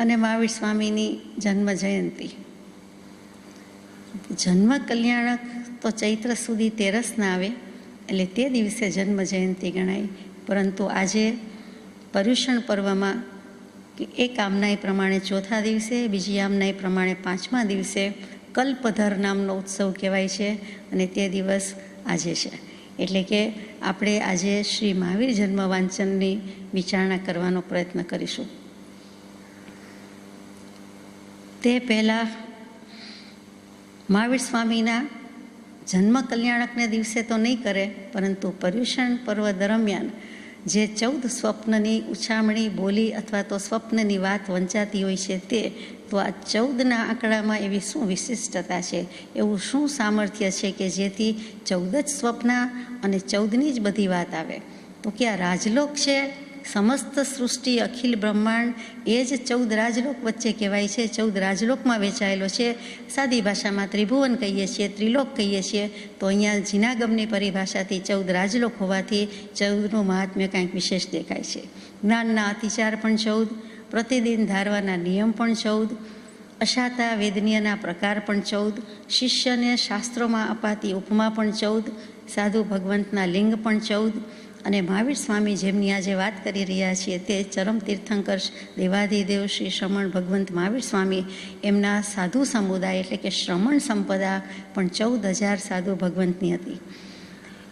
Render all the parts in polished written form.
અને મહાવીર સ્વામીની જન્મ જયંતિ. જન્મ કલ્યાણક તો ચૈત્ર સુધી તેરસ ના આવે એટલે તે દિવસે જન્મ જયંતિ ગણાય, પરંતુ આજે પર્યુષણ પર્વમાં એક આમનાઈ પ્રમાણે ચોથા દિવસે, બીજી આમનાઈ પ્રમાણે પાંચમા દિવસે કલ્પધર નામનો ઉત્સવ કહેવાય છે અને તે દિવસ આજે છે. એટલે કે આપણે આજે શ્રી મહાવીર જન્મ વાંચનની વિચારણા કરવાનો પ્રયત્ન કરીશું. તે પહેલાં મહાવીર સ્વામીના જન્મ કલ્યાણકને દિવસે તો નહીં કરે, પરંતુ પર્યુષણ પર્વ દરમિયાન જે 14 સ્વપ્નની ઉછામણી બોલી અથવા તો સ્વપ્નની વાત વંચાતી હોય છે તે, તો આ 14ના આંકડામાં એવી શું વિશિષ્ટતા છે, એવું શું સામર્થ્ય છે કે જેથી 14 જ સ્વપ્ન અને 14ની જ બધી વાત આવે? તો કે આ રાજલોક છે, સમસ્ત સૃષ્ટિ અખિલ બ્રહ્માંડ એ જ 14 રાજલોક વચ્ચે કહેવાય છે, 14 રાજલોકમાં વેચાયેલો છે. સાદી ભાષામાં ત્રિભુવન કહીએ છીએ, ત્રિલોક કહીએ છીએ, તો અહીંયા જીનાગમની પરિભાષાથી 14 રાજલોક હોવાથી 14નું મહાત્મ્ય કાંઈક વિશેષ દેખાય છે. જ્ઞાનના અતિચાર પણ 14, પ્રતિદિન ધારવાના નિયમ પણ 14, અશાતા વેદનીયના પ્રકાર પણ 14, શિષ્યને શાસ્ત્રોમાં અપાતી ઉપમા પણ 14, સાધુ ભગવંતના લિંગ પણ 14, અને મહાવીર સ્વામી જેમની આજે વાત કરી રહ્યા છીએ તે ચરમ તીર્થંકર દેવાધિદેવ શ્રી શ્રમણ ભગવંત મહાવીર સ્વામી, એમના સાધુ સમુદાય એટલે કે શ્રમણ સંપદા પણ 14,000 સાધુ ભગવંતની હતી.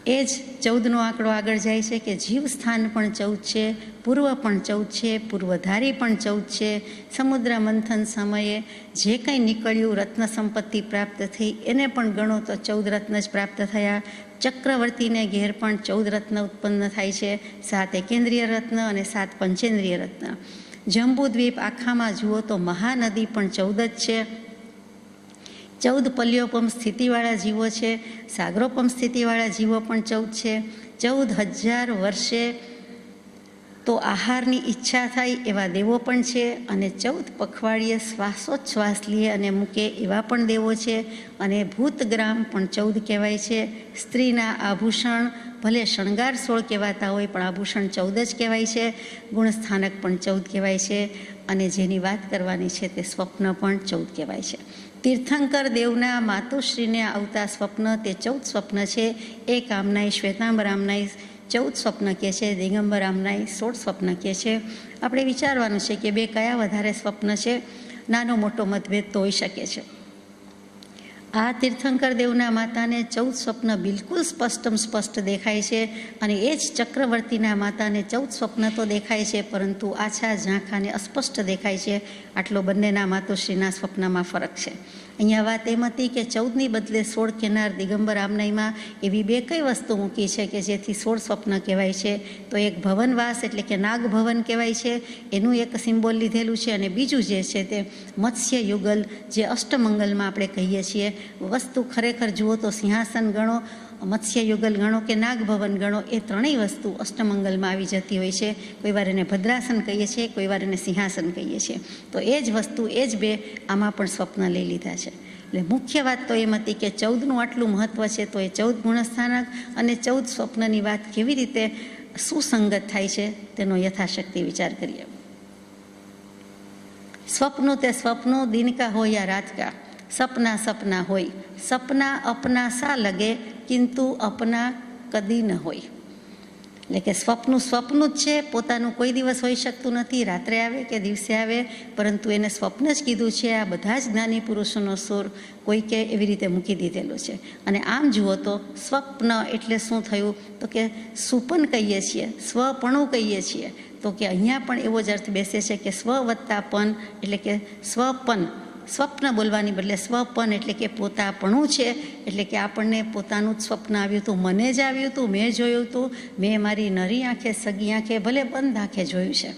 એ જ 14નો આંકડો આગળ જાય છે કે જીવ સ્થાન પણ 14 છે, પૂર્વ પણ 14 છે, પૂર્વધારી પણ 14 છે. સમુદ્ર મંથન સમયે જે કંઈ નીકળ્યું, રત્ન સંપત્તિ પ્રાપ્ત થઈ, એને પણ ગણો તો 14 રત્ન જ પ્રાપ્ત થયા. ચક્રવર્તીને ઘેર પણ 14 રત્ન ઉત્પન્ન થાય છે, 7 એકેન્દ્રિય રત્ન અને 7 પંચેન્દ્રિય રત્ન. જંબુદ્વીપ આખામાં જુઓ તો મહાનદી પણ 14 જ છે. 14 પલ્યોપમ સ્થિતિવાળા જીવો છે, સાગરોપમ સ્થિતિવાળા જીવો પણ 14 છે. 14,000 વર્ષે તો આહારની ઈચ્છા થાય એવા દેવો પણ છે, અને 14 પખવાડિયે શ્વાસોચ્છ્વાસ લે અને મૂકે એવા પણ દેવો છે. અને ભૂતગ્રામ પણ 14 કહેવાય છે. સ્ત્રીના આભૂષણ ભલે શણગાર 16 કહેવાતા હોય પણ આભૂષણ 14 જ કહેવાય છે. ગુણસ્થાનક પણ 14 કહેવાય છે, અને જેની વાત કરવાની છે તે સ્વપ્ન પણ 14 કહેવાય છે. તીર્થંકર દેવના માતુશ્રીને આવતા સ્વપ્ન તે 14 સ્વપ્ન છે. એક આમનાઈ શ્વેતાંબર આમનાઈ 14 સ્વપ્ન કહે છે, દિગંબર આમનાઈ 16 સ્વપ્ન કહે છે. આપણે વિચારવાનું છે કે બે કયા વધારે સ્વપ્ન છે. નાનો મોટો મતભેદ તો હોઈ શકે છે. આ તીર્થંકર દેવના માતાને 14 સ્વપ્ન બિલકુલ સ્પષ્ટ દેખાય છે, અને એ જ ચક્રવર્તીના માતાને 14 સ્વપ્ન તો દેખાય છે, પરંતુ આછા ઝાંખાને અસ્પષ્ટ દેખાય છે. આટલો બંનેના માતુશ્રીના સ્વપ્નમાં ફરક છે. અહીંયા વાત એમ હતી કે 14ની બદલે 16 કેનાર દિગંબર આમનાઈમાં એવી બે કઈ વસ્તુ મૂકી છે કે જેથી 16 સ્વપ્ન કહેવાય છે. તો એક ભવનવાસ એટલે કે નાગભવન કહેવાય છે, એનું એક સિમ્બોલ લીધેલું છે, અને બીજું જે છે તે મત્સ્ય યુગલ, જે અષ્ટમંગલમાં આપણે કહીએ છીએ. વસ્તુ ખરેખર જુઓ તો સિંહાસન ગણો, મત્સ્ય યુગલ ગણો કે નાગભવન ગણો, એ ત્રણેય વસ્તુ અષ્ટમંગલમાં આવી જતી હોય છે. કોઈ વાર એને ભદ્રાસન કહીએ છીએ, કોઈ વાર એને સિંહાસન કહીએ છીએ. તો એ જ વસ્તુ, એ જ બે આમાં પણ સ્વપ્ન લઈ લીધા છે. એટલે મુખ્ય વાત તો એમ હતી કે 14નું આટલું મહત્ત્વ છે, તો એ 14 ગુણસ્થાનક અને 14 સ્વપ્નની વાત કેવી રીતે સુસંગત થાય છે તેનો યથાશક્તિ વિચાર કરીએ. સ્વપ્નો તે સ્વપ્નો દિન કા હો યા રાત કા, સપના સપના હોય, સપના અપના સા લગે કિંતુ અપના કદી ન હોય. એટલે કે સ્વપ્ન જ છે, પોતાનું કોઈ દિવસ હોઈ શકતું નથી, રાત્રે આવે કે દિવસે આવે, પરંતુ એને સ્વપ્ન જ કીધું છે. આ બધા જ જ્ઞાની પુરુષોનો સુર કોઈકે એવી રીતે મૂકી દીધેલો છે. અને આમ જુઓ તો સ્વપ્ન એટલે શું થયું, તો કે સુપન કહીએ છીએ, સ્વપણું કહીએ છીએ. તો કે અહીંયા પણ એવો જ અર્થ બેસે છે કે સ્વ વત્તા પન એટલે કે સ્વપન. સ્વપ્ન બોલવાની બદલે સ્વપન એટલે કે પોતાપણું છે. એટલે કે આપણને પોતાનું જ સ્વપ્ન આવ્યું હતું, મને જ આવ્યું હતું, મેં જોયું હતું, મેં મારી નરી આંખે, સગી આંખે, ભલે બંધ આંખે જોયું છે,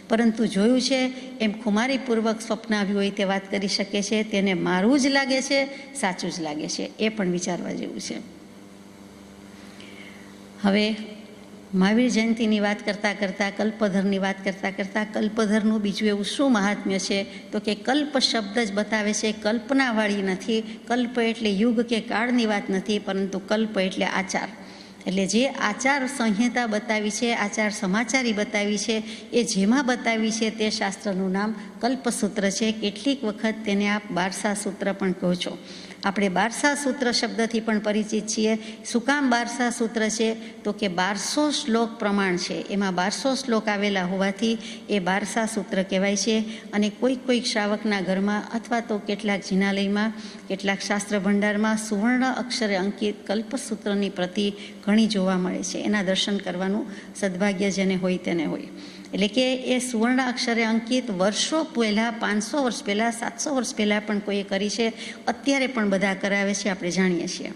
પરંતુ જોયું છે એમ ખુમારીપૂર્વક સ્વપ્ન આવ્યું હોય તે વાત કરી શકે છે. તેને મારું જ લાગે છે, સાચું જ લાગે છે, એ પણ વિચારવા જેવું છે. હવે મહાવીર જયંતિની વાત કરતાં કલ્પધરની વાત કરતાં કલ્પધરનું બીજું એવું શું મહાત્મ્ય છે, તો કે કલ્પ શબ્દ જ બતાવે છે, કલ્પનાવાળી નથી. કલ્પ એટલે યુગ કે કાળની વાત નથી, પરંતુ કલ્પ એટલે આચાર. એટલે જે આચાર સંહિતા બતાવી છે, આચાર સમાચારી બતાવી છે, એ જેમાં બતાવી છે તે શાસ્ત્રનું નામ કલ્પસૂત્ર છે. કેટલીક વખત તેને આપ બારસા સૂત્ર પણ કહો છો. આપણે બારસા સૂત્ર શબ્દથી પણ પરિચિત છીએ. શું કામ બારસા સૂત્ર છે? તો કે 1200 શ્લોક પ્રમાણ છે, એમાં 1200 શ્લોક આવેલા હોવાથી એ બારસા સૂત્ર કહેવાય છે. અને કોઈક શ્રાવકના ઘરમાં અથવા તો કેટલાક જિનાલયમાં, કેટલાક શાસ્ત્ર ભંડારમાં સુવર્ણ અક્ષરે અંકિત કલ્પસૂત્રની પ્રતિ ઘણી જોવા મળે છે. એના દર્શન કરવાનું સદભાગ્ય જેને હોય તેને હોય. એટલે કે એ સુવર્ણ અક્ષરે અંકિત વર્ષો પહેલાં, 500 વર્ષ પહેલાં, 700 વર્ષ પહેલાં પણ કોઈએ કરી છે, અત્યારે પણ બધા કરાવે છે, આપણે જાણીએ છીએ.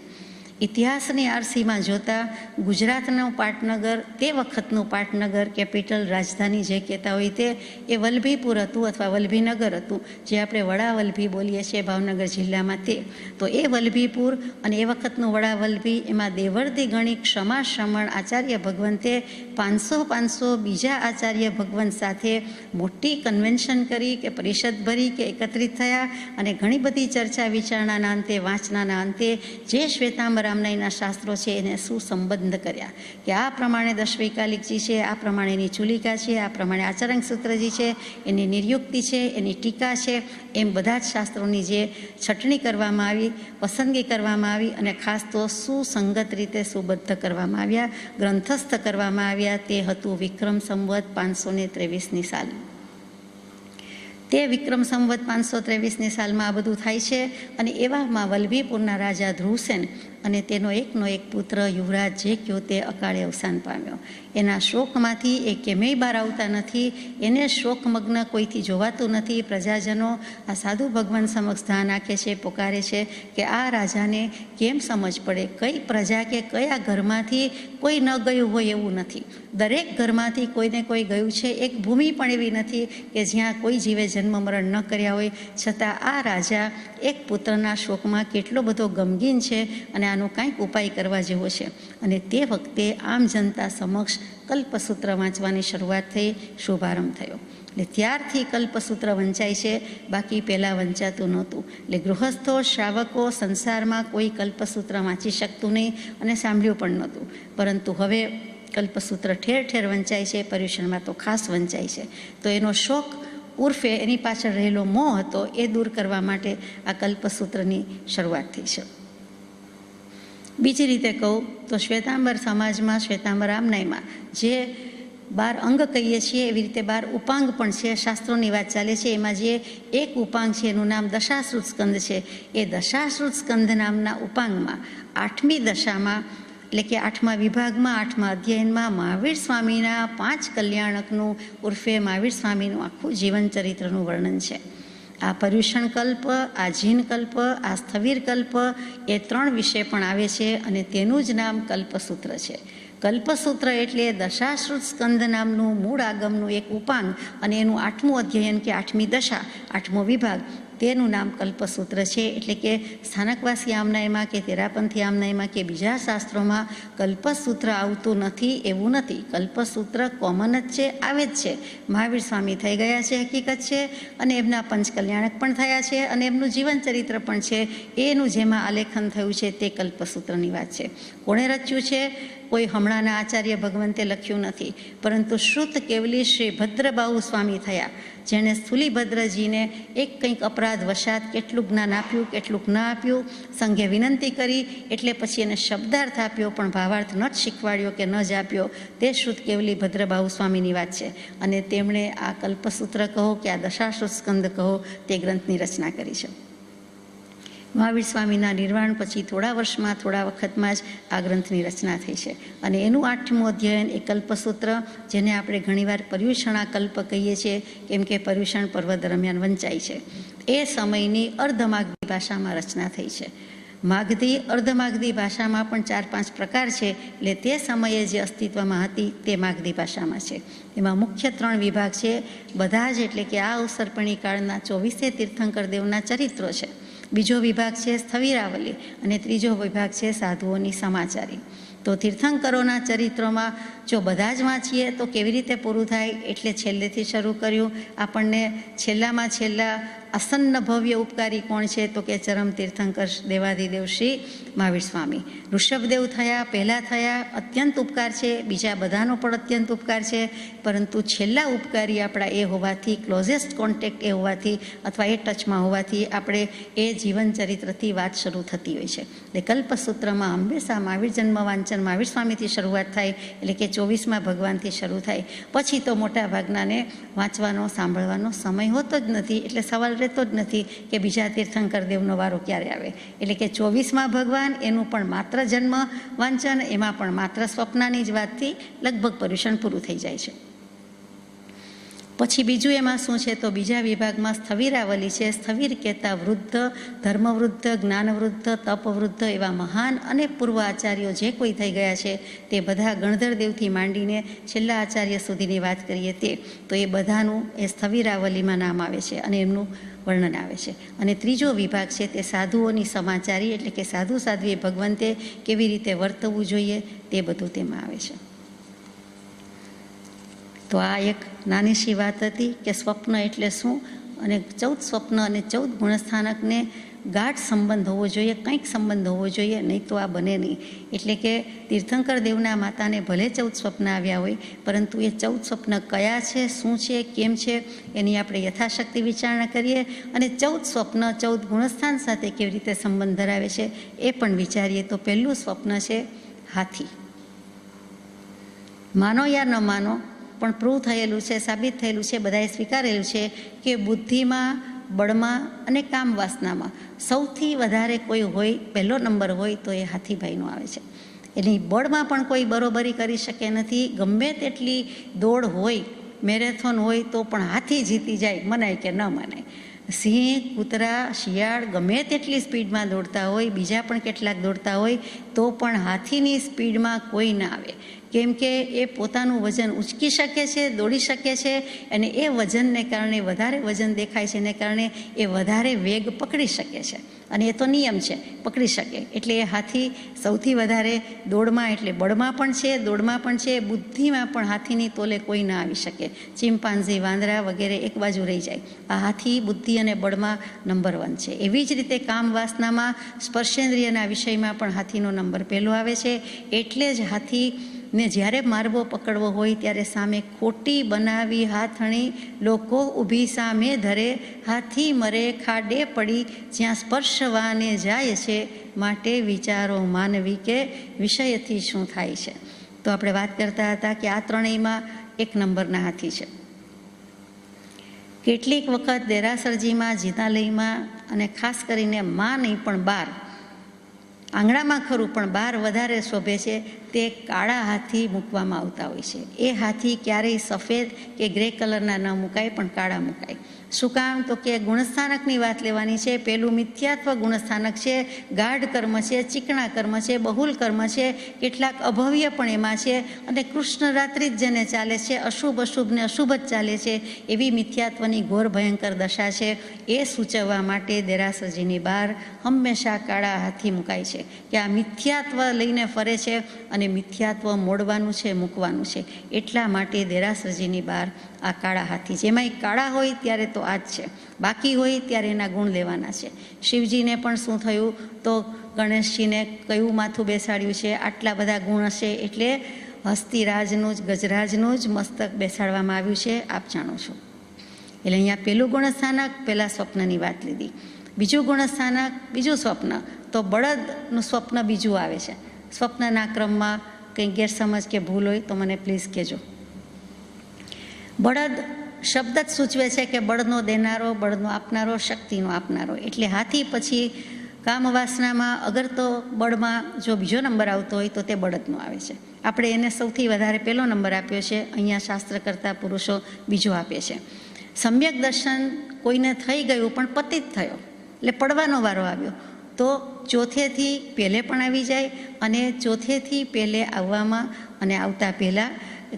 ઇતિહાસની આરસીમાં જોતાં ગુજરાતનું પાટનગર, તે વખતનું પાટનગર, કેપિટલ, રાજધાની જે કહેતા હોય તે, એ વલ્લભીપુર હતું અથવા વલ્લભીનગર હતું, જે આપણે વડાવલ્લભી બોલીએ છીએ ભાવનગર જિલ્લામાં તે. તો એ વલ્લભીપુર અને એ વખતનું વડાવલ્લભી, એમાં દેવર્દી ગણી ક્ષમા શ્રમણ આચાર્ય ભગવંતે 500 બીજા આચાર્ય ભગવંત સાથે મોટી કન્વેન્શન કરી કે પરિષદ ભરી કે એકત્રિત થયા અને ઘણી બધી ચર્ચા વિચારણાના અંતે, વાંચનાના અંતે જે શ્વેતાંબર રામનાઈના શાસ્ત્રો છે એને સુસંબદ્ધ કર્યા કે આ પ્રમાણે દશવૈકાલિકજી છે, આ પ્રમાણેની ચુલિકા છે, આ પ્રમાણે આચરણ સૂત્રજી છે, એની નિર્યુક્તિ છે, એની ટીકા છે, એમ બધા જ શાસ્ત્રોની જે છટણી કરવામાં આવી, પસંદગી કરવામાં આવી અને ખાસ તો સુસંગત રીતે સુબદ્ધ કરવામાં આવ્યા, ગ્રંથસ્થ કરવામાં આવ્યા. તે હતું વિક્રમ સંવત 523ની સાલ. તે વિક્રમ સંવત 523ની સાલમાં આ બધું થાય છે. અને એવામાં વલ્લભીપુરના રાજા ધ્રુવસેન અને તેનો એકનો એક પુત્ર યુવરાજ જે કયો તે અકાળે અવસાન પામ્યો. એના શોકમાંથી એ કેમેય બહાર આવતા નથી. એને શોકમગ્ન કોઈથી જોવાતું નથી. પ્રજાજનો આ સાધુ ભગવાન સમક્ષ ધ્યાન નાખે છે, પોકારે છે કે આ રાજાને કેમ સમજ પડે, કઈ પ્રજા કે કયા ઘરમાંથી કોઈ ન ગયું હોય એવું નથી. દરેક ઘરમાંથી કોઈને કોઈ ગયું છે. એક ભૂમિ પણ એવી નથી કે જ્યાં કોઈ જીવે જન્મ મરણ ન કર્યા હોય. છતાં આ રાજા એક પુત્રના શોકમાં કેટલો બધો ગમગીન છે અને આનો કાંઈક ઉપાય કરવા જેવો છે. અને તે વખતે આમ જનતા સમક્ષ કલ્પસૂત્ર વાંચવાની શરૂઆત થઈ, શુભારંભ થયો. એટલે ત્યારથી કલ્પસૂત્ર વંચાય છે, બાકી પહેલાં વંચાતું નહોતું. એટલે ગૃહસ્થો, શ્રાવકો, સંસારમાં કોઈ કલ્પસૂત્ર વાંચી શકતું નહીં અને સાંભળ્યું પણ નહોતું. પરંતુ હવે કલ્પસૂત્ર ઠેર ઠેર વંચાય છે, પર્યુષણમાં તો ખાસ વંચાય છે. તો એનો શોક ઉર્ફે એની પાછળ રહેલો મોહ હતો એ દૂર કરવા માટે આ કલ્પસૂત્રની શરૂઆત થઈ છે. બીજી રીતે કહું તો શ્વેતાંબર સમાજમાં, શ્વેતાંબર રામનાઈમાં જે 12 અંગ કહીએ છીએ એવી રીતે 12 ઉપાંગ પણ છે. શાસ્ત્રોની વાત ચાલે છે. એમાં જે એક ઉપાંગ છે એનું નામ દશાશ્રુત સ્કંદ છે. એ દશાશ્રુત સ્કંદ નામના ઉપાંગમાં 8મી દશામાં, એટલે કે 8મા વિભાગમાં, 8મા અધ્યયનમાં મહાવીર સ્વામીના 5 કલ્યાણકનું ઉર્ફે મહાવીર સ્વામીનું આખું જીવન ચરિત્રનું વર્ણન છે. આ પર્યુષણ કલ્પ, આ જીન કલ્પ, આ સ્થવિર કલ્પ, એ 3 વિષય પણ આવે છે અને તેનું જ નામ કલ્પસૂત્ર છે. કલ્પસૂત્ર એટલે દશાશ્રુત સ્કંદ નામનું મૂળ આગમનું એક ઉપાંગ અને એનું 8મું અધ્યયન કે 8મી દશા, 8મો વિભાગ, તેનું નામ કલ્પસૂત્ર છે. એટલે કે સ્થાનકવાસી આમનાઈમાં કે તેરાપંથી આમનાઈમાં કે બીજા શાસ્ત્રોમાં કલ્પસૂત્ર આવતું નથી એવું નથી. કલ્પસૂત્ર કોમન જ છે, આવે જ છે. મહાવીર સ્વામી થઈ ગયા છે, હકીકત છે, અને એમના પંચકલ્યાણક પણ થયા છે અને એમનું જીવન ચરિત્ર પણ છે. એનું જેમાં આલેખન થયું છે તે કલ્પસૂત્રની વાત છે. કોણે રચ્યું છે? કોઈ હમણાંના આચાર્ય ભગવંતે લખ્યું નથી, પરંતુ શ્રુત કેવલી શ્રી ભદ્રબાહુ સ્વામી થયા, જેણે સ્થુલીભદ્રજીને એક કંઈક અપરાધ વશાત કેટલું જ્ઞાન આપ્યું, કેટલું ન આપ્યું, સંઘે વિનંતી કરી એટલે પછી એને શબ્દાર્થ આપ્યો પણ ભાવાર્થ ન જ શીખવાડ્યો કે ન જ આપ્યો. તે શ્રુત કેવલી ભદ્રબાહુ સ્વામીની વાત છે. અને તેમણે આ કલ્પસૂત્ર કહો કે આ દશાશ્રુત સ્કંદ કહો તે ગ્રંથની રચના કરી છે. મહાવીર સ્વામીના નિર્વાણ પછી થોડા વર્ષમાં, થોડા વખતમાં જ આ ગ્રંથની રચના થઈ છે. અને એનું 8મું અધ્યયન એ કલ્પસૂત્ર, જેને આપણે ઘણીવાર પર્યુષણા કલ્પ કહીએ છીએ, કેમ કે પર્યુષણ પર્વ દરમિયાન વંચાય છે. એ સમયની અર્ધમાગધી ભાષામાં રચના થઈ છે. માગધી, અર્ધમાગધી ભાષામાં પણ 4-5 પ્રકાર છે. એટલે તે સમયે જે અસ્તિત્વમાં હતી તે માગધી ભાષામાં છે. એમાં મુખ્ય 3 વિભાગ છે. બધા જ, એટલે કે આ અવસર્પણી કાળના 24 તીર્થંકર દેવના ચરિત્રો છે. બીજો વિભાગ છે સ્થવિરાવલી અને ત્રીજો વિભાગ છે સાધુઓની સમાચારી. તો તીર્થંકરોના ચરિત્રોમાં જો બધા જ વાંચીએ તો કેવી રીતે પૂરું થાય, એટલે છેલ્લેથી શરૂ કર્યું. આપણને છેલ્લામાં છેલ્લા આસન્ન ભવ્ય ઉપકારી કોણ છે, તો કે ચરમ તીર્થંકર દેવાધિદેવ શ્રી મહાવીર સ્વામી. ઋષભદેવ થયા, પહેલાં થયા, અત્યંત ઉપકાર છે, બીજા બધાનો પણ અત્યંત ઉપકાર છે, પરંતુ છેલ્લા ઉપકારી આપણા એ હોવાથી, ક્લોઝેસ્ટ કોન્ટેક્ટ એ હોવાથી અથવા એ ટચમાં હોવાથી આપણે એ જીવન ચરિત્રથી વાત શરૂ થતી હોય છે. એટલે કલ્પસૂત્રમાં હંમેશા મહાવીર જન્મ વાંચન મહાવીર સ્વામીથી શરૂઆત થાય, એટલે કે 24મા ભગવાનથી શરૂ થાય. પછી તો મોટા ભાગનાને વાંચવાનો સાંભળવાનો સમય હોતો જ નથી, એટલે સવાલ રહેતો જ નથી કે બીજા તીર્થંકર દેવનો વારો ક્યારે આવે. એટલે કે 24મા ભગવાન એનું પણ માત્ર જન્મ વાંચન, એમાં પણ માત્ર સ્વપ્નની જ વાતથી લગભગ પર્યુષણ પૂરું થઈ જાય છે. પછી બીજું એમાં શું છે, તો બીજા વિભાગમાં સ્થવિરાવલી છે. સ્થવિર કહેતા વૃદ્ધ, ધર્મવૃદ્ધ, જ્ઞાનવૃદ્ધ, તપવૃદ્ધ એવા મહાન અને પૂર્વ આચાર્યો જે કોઈ થઈ ગયા છે તે બધા ગણધર દેવથી માંડીને છેલ્લા આચાર્ય સુધીની વાત કરીએ તો એ બધાનું એ સ્થવિરાવલીમાં નામ આવે છે અને એમનું વર્ણન આવે છે. અને ત્રીજો વિભાગ છે તે સાધુઓની સમાચારી, એટલે કે સાધુ સાધ્વીએ ભગવંતે કેવી રીતે વર્તવું જોઈએ તે બધું તેમાં આવે છે. તો આ એક નાની સી વાત હતી કે સ્વપ્ન એટલે શું, અને 14 સ્વપ્ન અને 14 ગુણસ્થાનકને ગાઢ સંબંધ હોવો જોઈએ, કંઈક સંબંધ હોવો જોઈએ, નહીં તો આ બને નહીં. એટલે કે તીર્થંકર દેવના માતાને ભલે 14 સ્વપ્ન આવ્યા હોય, પરંતુ એ 14 સ્વપ્ન કયા છે, શું છે, કેમ છે, એની આપણે યથાશક્તિ વિચારણા કરીએ, અને 14 સ્વપ્ન 14 ગુણસ્થાન સાથે કેવી રીતે સંબંધ ધરાવે છે એ પણ વિચારીએ. તો પહેલું સ્વપ્ન છે હાથી. માનો યા ન માનો, પણ પ્રૂવ થયેલું છે, સાબિત થયેલું છે, બધાએ સ્વીકારેલું છે કે બુદ્ધિમાં, બળમાં અને કામ વાસનામાં સૌથી વધારે કોઈ હોય, પહેલો નંબર હોય તો એ હાથીભાઈનો આવે છે. એની બળમાં પણ કોઈ બરોબરી કરી શકે નથી. ગમે તેટલી દોડ હોય, મેરેથોન હોય, તો પણ હાથી જીતી જાય, મનાય કે ન મનાય. સિંહ, કૂતરા, શિયાળ ગમે તેટલી સ્પીડમાં દોડતા હોય, બીજા પણ કેટલાક દોડતા હોય, તો પણ હાથીની સ્પીડમાં કોઈ ના આવે. કેમ કે એ પોતાનું વજન ઉંચકી શકે છે, દોડી શકે છે, અને એ વજનને કારણે, વધારે વજન દેખાય છે એને કારણે એ વધારે વેગ પકડી શકે છે. અને એ તો નિયમ છે, પકડી શકે. એટલે એ હાથી સૌથી વધારે દોડમાં, એટલે બળમાં પણ છે, દોડમાં પણ છે, બુદ્ધિમાં પણ હાથીની તોલે કોઈ ના આવી શકે. ચિમ્પાન્ઝી, વાંદરા વગેરે એક બાજુ રહી જાય. આ હાથી બુદ્ધિ અને બળમાં નંબર 1 છે. એવી જ રીતે કામ વાસનામાં, સ્પર્શેન્દ્રિયના વિષયમાં પણ હાથીનો નંબર પહેલો આવે છે. એટલે જ હાથીને જ્યારે મારવો પકડવો હોય ત્યારે સામે ખોટી બનાવી હાથણી, લોકો ઊભી સામે ધરે, હાથી મરે ખાડે પડી, જ્યાં સ્પર્શવાને જાય છે, માટે વિચારો માનવી કે વિષયથી શું થાય છે. તો આપણે વાત કરતા હતા કે આ ત્રણેયમાં 1 નંબરના હાથી છે. કેટલીક વખત દેરાસરજીમાં, જીનાલયમાં અને ખાસ કરીને માં નહીં પણ બાર, આંગણામાં ખરું પણ બહાર વધારે શોભે છે, તે કાળા હાથી મૂકવામાં આવતા હોય છે. એ હાથી ક્યારેય સફેદ કે ગ્રે કલરના ન મુકાય, પણ કાળા મુકાય. શું કામ, તો કે ગુણસ્થાનકની વાત લેવાની છે. પહેલું મિથ્યાત્વ ગુણસ્થાનક છે, ગાઢ કર્મ છે, ચીકણા કર્મ છે, બહુલ કર્મ છે, કેટલાક અભવ્ય પણ એમાં છે, અને કૃષ્ણ રાત્રિ જ જેને ચાલે છે, અશુભ અશુભને અશુભ જ ચાલે છે, એવી મિથ્યાત્વની ઘોર ભયંકર દશા છે. એ સૂચવવા માટે દેરાસરજીની બહાર હંમેશા કાળા હાથી મુકાય છે કે આ મિથ્યાત્વ લઈને ફરે છે અને મિથ્યાત્વ મોડવાનું છે, મૂકવાનું છે. એટલા માટે દેરાસરજીની બહાર આ કાળા હાથી છે. એમાંય કાળા હોય ત્યારે તો આ જ છે, બાકી હોય ત્યારે એના ગુણ લેવાના છે. શિવજીને પણ શું થયું, તો ગણેશજીને કયું માથું બેસાડ્યું છે, આટલા બધા ગુણ હશે, એટલે હસ્તિરાજનું જ, ગજરાજનું જ મસ્તક બેસાડવામાં આવ્યું છે, આપ જાણો છો. એટલે અહીંયા પહેલું ગુણસ્થાનક, પહેલાં સ્વપ્નની વાત લીધી. બીજું ગુણસ્થાનક, બીજું સ્વપ્ન, તો બળદનું સ્વપ્ન બીજું આવે છે. સ્વપ્નના ક્રમમાં કંઈ ગેરસમજ કે ભૂલ હોય તો મને પ્લીઝ કહેજો. બળદ શબ્દ જ સૂચવે છે કે બળદનો દેનારો, બળદનો આપનારો, શક્તિનો આપનારો. એટલે હાથી પછી કામવાસનામાં અગર તો બળમાં જો બીજો નંબર આવતો હોય તો તે બળદનો આવે છે. આપણે એને સૌથી વધારે પહેલો નંબર આપ્યો છે. અહીંયા શાસ્ત્ર કરતા પુરુષો બીજો આપે છે. સમ્યક દર્શન કોઈને થઈ ગયું પણ પતિત થયો, એટલે પડવાનો વારો આવ્યો, તો ચોથેથી પહેલે પણ આવી જાય, અને ચોથેથી પહેલે આવવામાં અને આવતા પહેલાં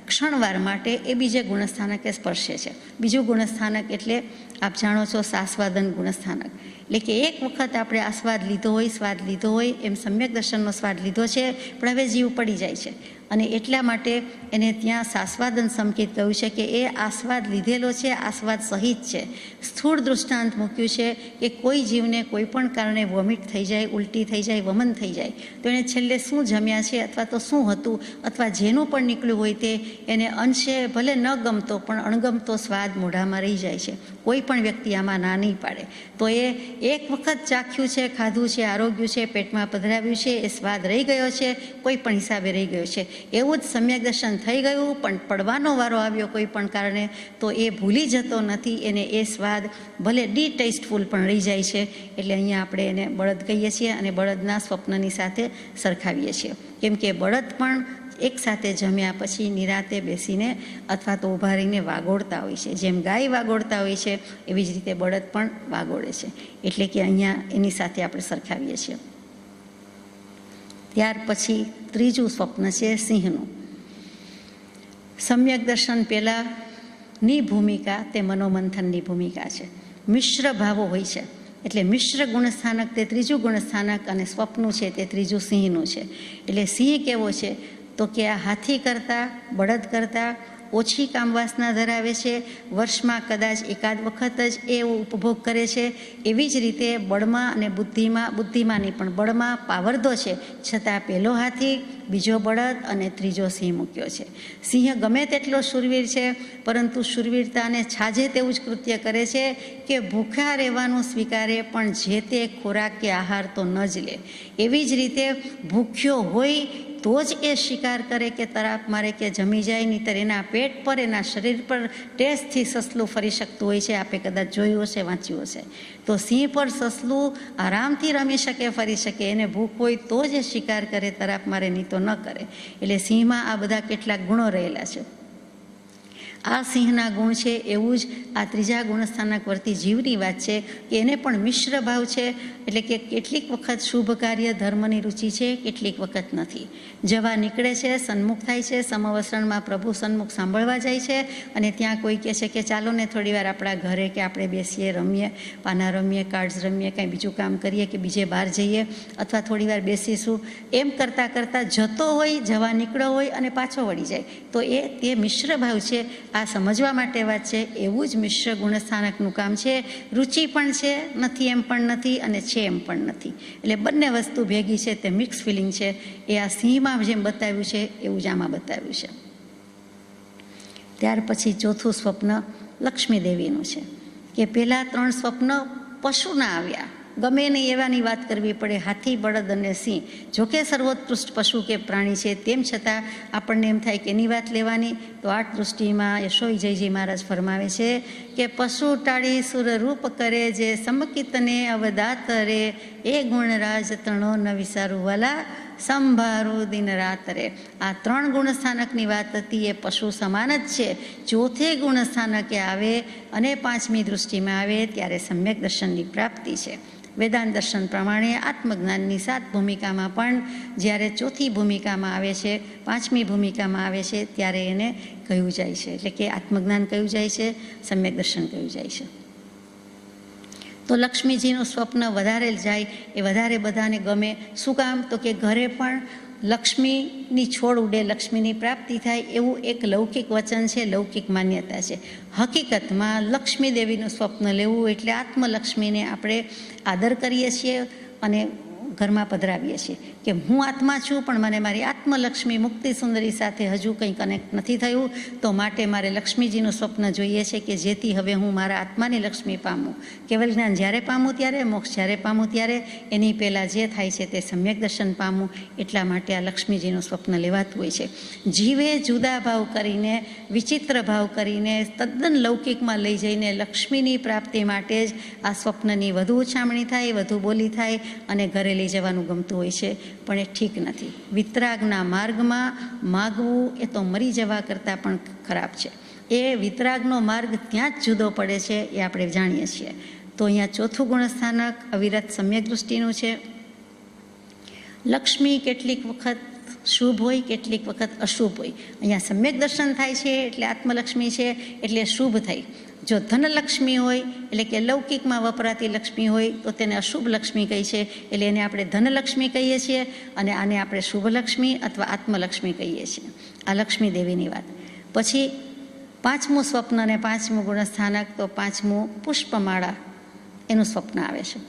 ક્ષણવાર માટે એ બીજે ગુણસ્થાનકે સ્પર્શે છે. બીજું ગુણસ્થાનક એટલે આપ જાણો છો સાસ્વાદન ગુણસ્થાનક. એટલે કે એક વખત આપણે આ સ્વાદ લીધો હોય, સ્વાદ લીધો હોય, એમ સમ્યક દર્શનનો સ્વાદ લીધો છે, પણ હવે જીવ પડી જાય છે. અને એટલા માટે એને ત્યાં સાસ્વાદન સંકેત કહ્યું છે કે એ આસ્વાદ લીધેલો છે, આસ્વાદ સહિત છે. સ્થૂળ દૃષ્ટાંત મૂક્યું છે કે કોઈ જીવને કોઈ પણ કારણે વોમિટ થઈ જાય, ઉલટી થઈ જાય, વમન થઈ જાય, તો એને છેલ્લે શું જમ્યા છે અથવા તો શું હતું અથવા જેનું પણ નીકળ્યું હોય તે એને અંશે ભલે ન ગમતો પણ અણગમતો સ્વાદ મોઢામાં રહી જાય છે. કોઈ પણ વ્યક્તિ આમાં ના નહીં પાડે. તો એ એક વખત ચાખ્યું છે, ખાધું છે, આરોગ્યું છે, પેટમાં પધરાવ્યું છે, એ સ્વાદ રહી ગયો છે, કોઈ પણ હિસાબે રહી ગયો છે. એવું જ સમ્યક દર્શન થઈ ગયું પણ પડવાનો વારો આવ્યો કોઈ પણ કારણે, તો એ ભૂલી જતો નથી, એને એ સ્વાદ ભલે ટેસ્ટફુલ પણ રહી જાય છે. એટલે અહીંયા આપણે એને બળદ કહીએ છીએ અને બળદના સ્વપ્નની સાથે સરખાવીએ છીએ. કેમ કે બળદ પણ એક સાથે જમ્યા પછી નિરાતે બેસીને અથવા તો ઊભા રહીને વાગોળતા હોય છે. જેમ ગાય વાગોળતા હોય છે એવી જ રીતે બળદ પણ વાગોળે છે. એટલે કે અહીંયા એની સાથે આપણે સરખાવીએ છીએ. ત્યાર પછી ત્રીજું સ્વપ્ન છે સિંહનું. સમ્યક દર્શન પહેલાંની ભૂમિકા તે મનોમંથનની ભૂમિકા છે. મિશ્ર ભાવો હોય છે, એટલે મિશ્ર ગુણસ્થાનક તે ત્રીજું ગુણસ્થાનક અને સ્વપ્નું છે તે ત્રીજું સિંહનું છે. એટલે સિંહ કેવો છે તો કે આ હાથી કરતાં, બળદ કરતાં ઓછી કામવાસના ધરાવે છે. વર્ષમાં કદાચ એકાદ વખત જ એ ઉપભોગ કરે છે. એવી જ રીતે બળમાં અને બુદ્ધિમાં નહીં પણ બળમાં પાવરધો છે, છતાં પહેલો હાથી, બીજો બળદ અને ત્રીજો સિંહ મૂક્યો છે. સિંહ ગમે તેટલો શૂરવીર છે, પરંતુ શૂરવીરતાને છાજે તેવું જ કૃત્ય કરે છે કે ભૂખ્યા રહેવાનું સ્વીકારે પણ જે તે ખોરાક કે આહાર તો ન જ લે. એવી જ રીતે ભૂખ્યો હોય તો જ એ શિકાર કરે કે તરાપ મારે કે જમી જાય, નહીંતર એના પેટ પર, એના શરીર પર ટેસ્ટથી સસલું ફરી શકતું હોય છે. આપે કદાચ જોયું હશે, વાંચ્યું હશે. તો સિંહ પર સસલું આરામથી રમી શકે, ફરી શકે. એને ભૂખ હોય તો જ એ શિકાર કરે, તરાપ મારે નહીં તો ન કરે. એટલે સિંહમાં આ બધા કેટલાક ગુણો રહેલા છે. આ સિંહના ગુણ છે એવું જ આ ત્રીજા ગુણસ્થાનક વર્તી જીવની વાત છે કે એને પણ મિશ્ર ભાવ છે. એટલે કે કેટલીક વખત શુભ કાર્ય ધર્મની રુચિ છે, કેટલીક વખત નથી. જવા નીકળે છે, સન્મુખ થાય છે, સમવસરણમાં પ્રભુ સન્મુખ સાંભળવા જાય છે અને ત્યાં કોઈ કહે છે કે ચાલો ને થોડી વાર આપણા ઘરે કે આપણે બેસીએ, રમીએ, પાના રમીએ, કાર્ડ્સ રમીએ, કાંઈ બીજું કામ કરીએ કે બીજે બહાર જઈએ અથવા થોડી વાર બેસીશું. એમ કરતાં કરતાં જતો હોય, જવા નીકળ્યો હોય અને પાછો વળી જાય. તો તે મિશ્ર ભાવ છે. આ સમજવા માટે વાત છે. એવું જ મિશ્ર ગુણસ્થાનકનું કામ છે. રુચિ પણ છે, નથી એમ પણ નથી, અને છે એમ પણ નથી. એટલે બંને વસ્તુ ભેગી છે, તે મિક્સ ફિલિંગ છે. એ આ સિંહમાં જેમ બતાવ્યું છે એવું જ આમાં બતાવ્યું છે. ત્યાર પછી ચોથું સ્વપ્ન લક્ષ્મી દેવીનું છે કે પહેલાં ત્રણ સ્વપ્ન પશુના આવ્યા. ગમે નહીં એવાની વાત કરવી પડે, હાથી, બળદ અને સિંહ. જોકે સર્વોત્કૃષ્ટ પશુ કે પ્રાણી છે, તેમ છતાં આપણને એમ થાય કે એની વાત લેવાની. તો આ દૃષ્ટિમાં યશોઈ જયજી મહારાજ ફરમાવે છે કે પશુ ટાળી સુર રૂપ કરે, જે સમકિતને અવદાત રે, એ ગુણરાજ તણો ન વિસારું વાલા, સંભારું દિન રાત રે. આ ત્રણ ગુણસ્થાનકની વાત હતી, એ પશુ સમાન જ છે. ચોથે ગુણસ્થાનકે આવે અને પાંચમી દૃષ્ટિમાં આવે ત્યારે સમ્યક દર્શનની પ્રાપ્તિ છે. વેદાંત દર્શન પ્રમાણે આત્મજ્ઞાનની 7 ભૂમિકામાં પણ જ્યારે ચોથી ભૂમિકામાં આવે છે, પાંચમી ભૂમિકામાં આવે છે, ત્યારે એને કહ્યું જાય છે. એટલે કે આત્મજ્ઞાન કહ્યું જાય છે, સમ્યક દર્શન કહ્યું જાય છે. તો લક્ષ્મીજીનું સ્વપ્ન વધારે જાય એ વધારે બધાને ગમે. શું કામ? તો કે ઘરે પણ લક્ષ્મીની છોડ ઉડે, લક્ષ્મીની પ્રાપ્તિ થાય, એવું એક લૌકિક વચન છે, લૌકિક માન્યતા છે. હકીકતમાં લક્ષ્મી દેવીનું સ્વપ્ન લેવું એટલે આત્મલક્ષ્મીને આપણે આદર કરીએ છીએ અને ઘરમાં પધરાવીએ છીએ કે હું આત્મા છું, પણ મને મારી આત્મલક્ષ્મી મુક્તિ સુંદરી સાથે હજુ કંઈ કનેક્ટ નથી થયું. તો માટે મારે લક્ષ્મીજીનું સ્વપ્ન જોઈએ છે કે જેથી હવે હું મારા આત્માની લક્ષ્મી પામું. કેવલ જ્ઞાન જ્યારે પામું ત્યારે, મોક્ષ જ્યારે પામું ત્યારે, એની પહેલાં જે થાય છે તે સમ્યક દર્શન પામું. એટલા માટે આ લક્ષ્મીજીનું સ્વપ્ન લેવાતું હોય છે. જીવે જુદા ભાવ કરીને, વિચિત્ર ભાવ કરીને, તદ્દન લૌકિકમાં લઈ જઈને લક્ષ્મીની પ્રાપ્તિ માટે જ આ સ્વપ્નની વધુ ઉછામણી થાય, વધુ બોલી થાય અને ઘરે લઈ જવાનું ગમતું હોય છે. પણ એ ઠીક નથી. વિતરાગના માર્ગમાં માગવું એ તો મરી જવા કરતાં પણ ખરાબ છે. એ વિતરાગનો માર્ગ ત્યાં જ જુદો પડે છે, એ આપણે જાણીએ છીએ. તો અહીંયા ચોથું ગુણસ્થાનક અવિરત સમ્યક દૃષ્ટિનું છે. લક્ષ્મી કેટલીક વખત શુભ હોય, કેટલીક વખત અશુભ હોય. અહીંયા સમ્યક દર્શન થાય છે એટલે આત્મલક્ષ્મી છે એટલે શુભ થઈ. જો ધનલક્ષ્મી હોય એટલે કે લૌકિકમાં વપરાતી લક્ષ્મી હોય તો તેને અશુભ લક્ષ્મી કહી છે, એટલે એને આપણે ધનલક્ષ્મી કહીએ છીએ અને આને આપણે શુભલક્ષ્મી અથવા આત્મલક્ષ્મી કહીએ છીએ. આ લક્ષ્મી દેવીની વાત. પછી પાંચમું સ્વપ્ન અને પાંચમું ગુણસ્થાનક, તો પાંચમું પુષ્પમાળા એનું સ્વપ્ન આવે છે.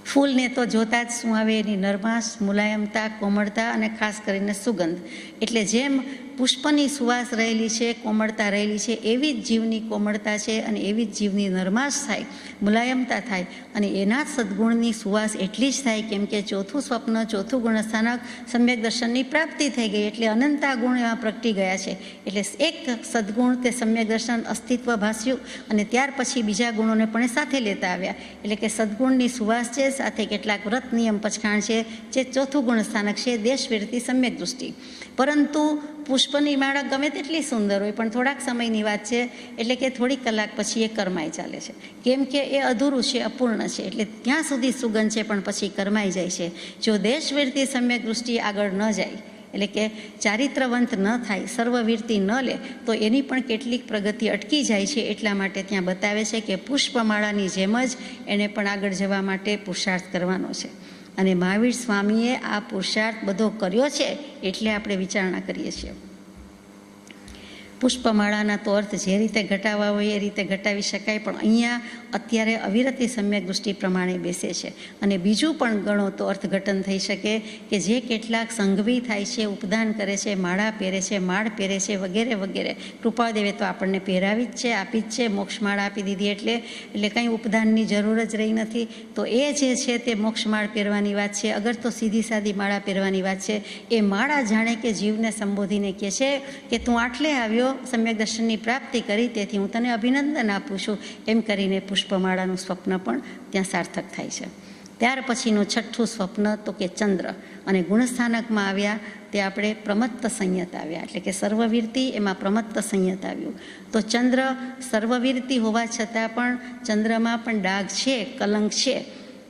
ફૂલને તો જોતાં જ શું આવે? એની નરમાશ, મુલાયમતા, કોમળતા અને ખાસ કરીને સુગંધ. એટલે જેમ પુષ્પની સુવાસ રહેલી છે, કોમળતા રહેલી છે, એવી જ જીવની કોમળતા છે અને એવી જ જીવની નરમાશ થાય, મુલાયમતા થાય અને એના સદ્ગુણની સુવાસ એટલી જ થાય. કેમ કે ચોથું સ્વપ્ન, ચોથું ગુણસ્થાનક સમ્યક દર્શનની પ્રાપ્તિ થઈ ગઈ, એટલે અનંતા ગુણ એમાં પ્રગટી ગયા છે. એટલે એક સદ્ગુણ તે સમ્યક દર્શન અસ્તિત્વ ભાસ્યું અને ત્યાર પછી બીજા ગુણોને પણ સાથે લેતા આવ્યા. એટલે કે સદ્ગુણની સુવાસ છે, સાથે કેટલાક વ્રત નિયમ પછખાણ છે, જે ચોથું ગુણસ્થાનક છે, દેશવિરતી સમ્યક દૃષ્ટિ. પરંતુ પુષ્પની માળા ગમે તેટલી સુંદર હોય પણ થોડાક સમયની વાત છે, એટલે કે થોડીક કલાક પછી એ કરમાઈ ચાલે છે. કેમ કે એ અધૂરું છે, અપૂર્ણ છે, એટલે ત્યાં સુધી સુગંધ છે પણ પછી કરમાઈ જાય છે. જો દેશવિરતી સમ્યક દૃષ્ટિ આગળ ન જાય, એટલે કે ચારિત્રવંત ન થાય, સર્વવીરતી ન લે, તો એની પણ કેટલીક પ્રગતિ અટકી જાય છે. એટલા માટે ત્યાં બતાવે છે કે પુષ્પમાળાની જેમ જ એને પણ આગળ જવા માટે પુરુષાર્થ કરવાનો છે. અને મહાવીર સ્વામીએ આ પુરુષાર્થ બધો કર્યો છે, એટલે આપણે વિચારણા કરીએ છીએ. પુષ્પમાળાના તો અર્થ જે રીતે ઘટાવા હોય એ રીતે ઘટાવી શકાય, પણ અહીંયા અત્યારે અવિરતી સમ્યક દૃષ્ટિ પ્રમાણે બેસે છે. અને બીજું પણ ગણો તો અર્થઘટન થઈ શકે કે જે કેટલાક સંઘવી થાય છે, ઉપદાન કરે છે, માળા પહેરે છે, માળ પહેરે છે, વગેરે વગેરે. કૃપાદેવે તો આપણને પહેરાવી જ છે, આપી જ છે, મોક્ષમાળા આપી દીધી, એટલે કંઈ ઉપદાનની જરૂર જ રહી નથી. તો એ જે છે તે મોક્ષમાળ પહેરવાની વાત છે. અગર તો સીધી સાદી માળા પહેરવાની વાત છે. એ માળા જાણે કે જીવને સંબોધીને કહે છે કે તું આટલે આવ્યો, સમ્યક દર્શનની પ્રાપ્તિ કરી, તેથી હું તને અભિનંદન આપું છું, એમ કરીને પુષ્પમાળાનું સ્વપ્ન પણ ત્યાં સાર્થક થાય છે. ત્યાર પછીનું છઠ્ઠું સ્વપ્ન તો કે ચંદ્ર, અને ગુણસ્થાનકમાં આવ્યા તે આપણે પ્રમત્ત સંયત આવ્યા, એટલે કે સર્વવીરતી, એમાં પ્રમત્ત સંયત આવ્યું. તો ચંદ્ર સર્વવીરતી હોવા છતાં પણ ચંદ્રમાં પણ ડાઘ છે, કલંક છે,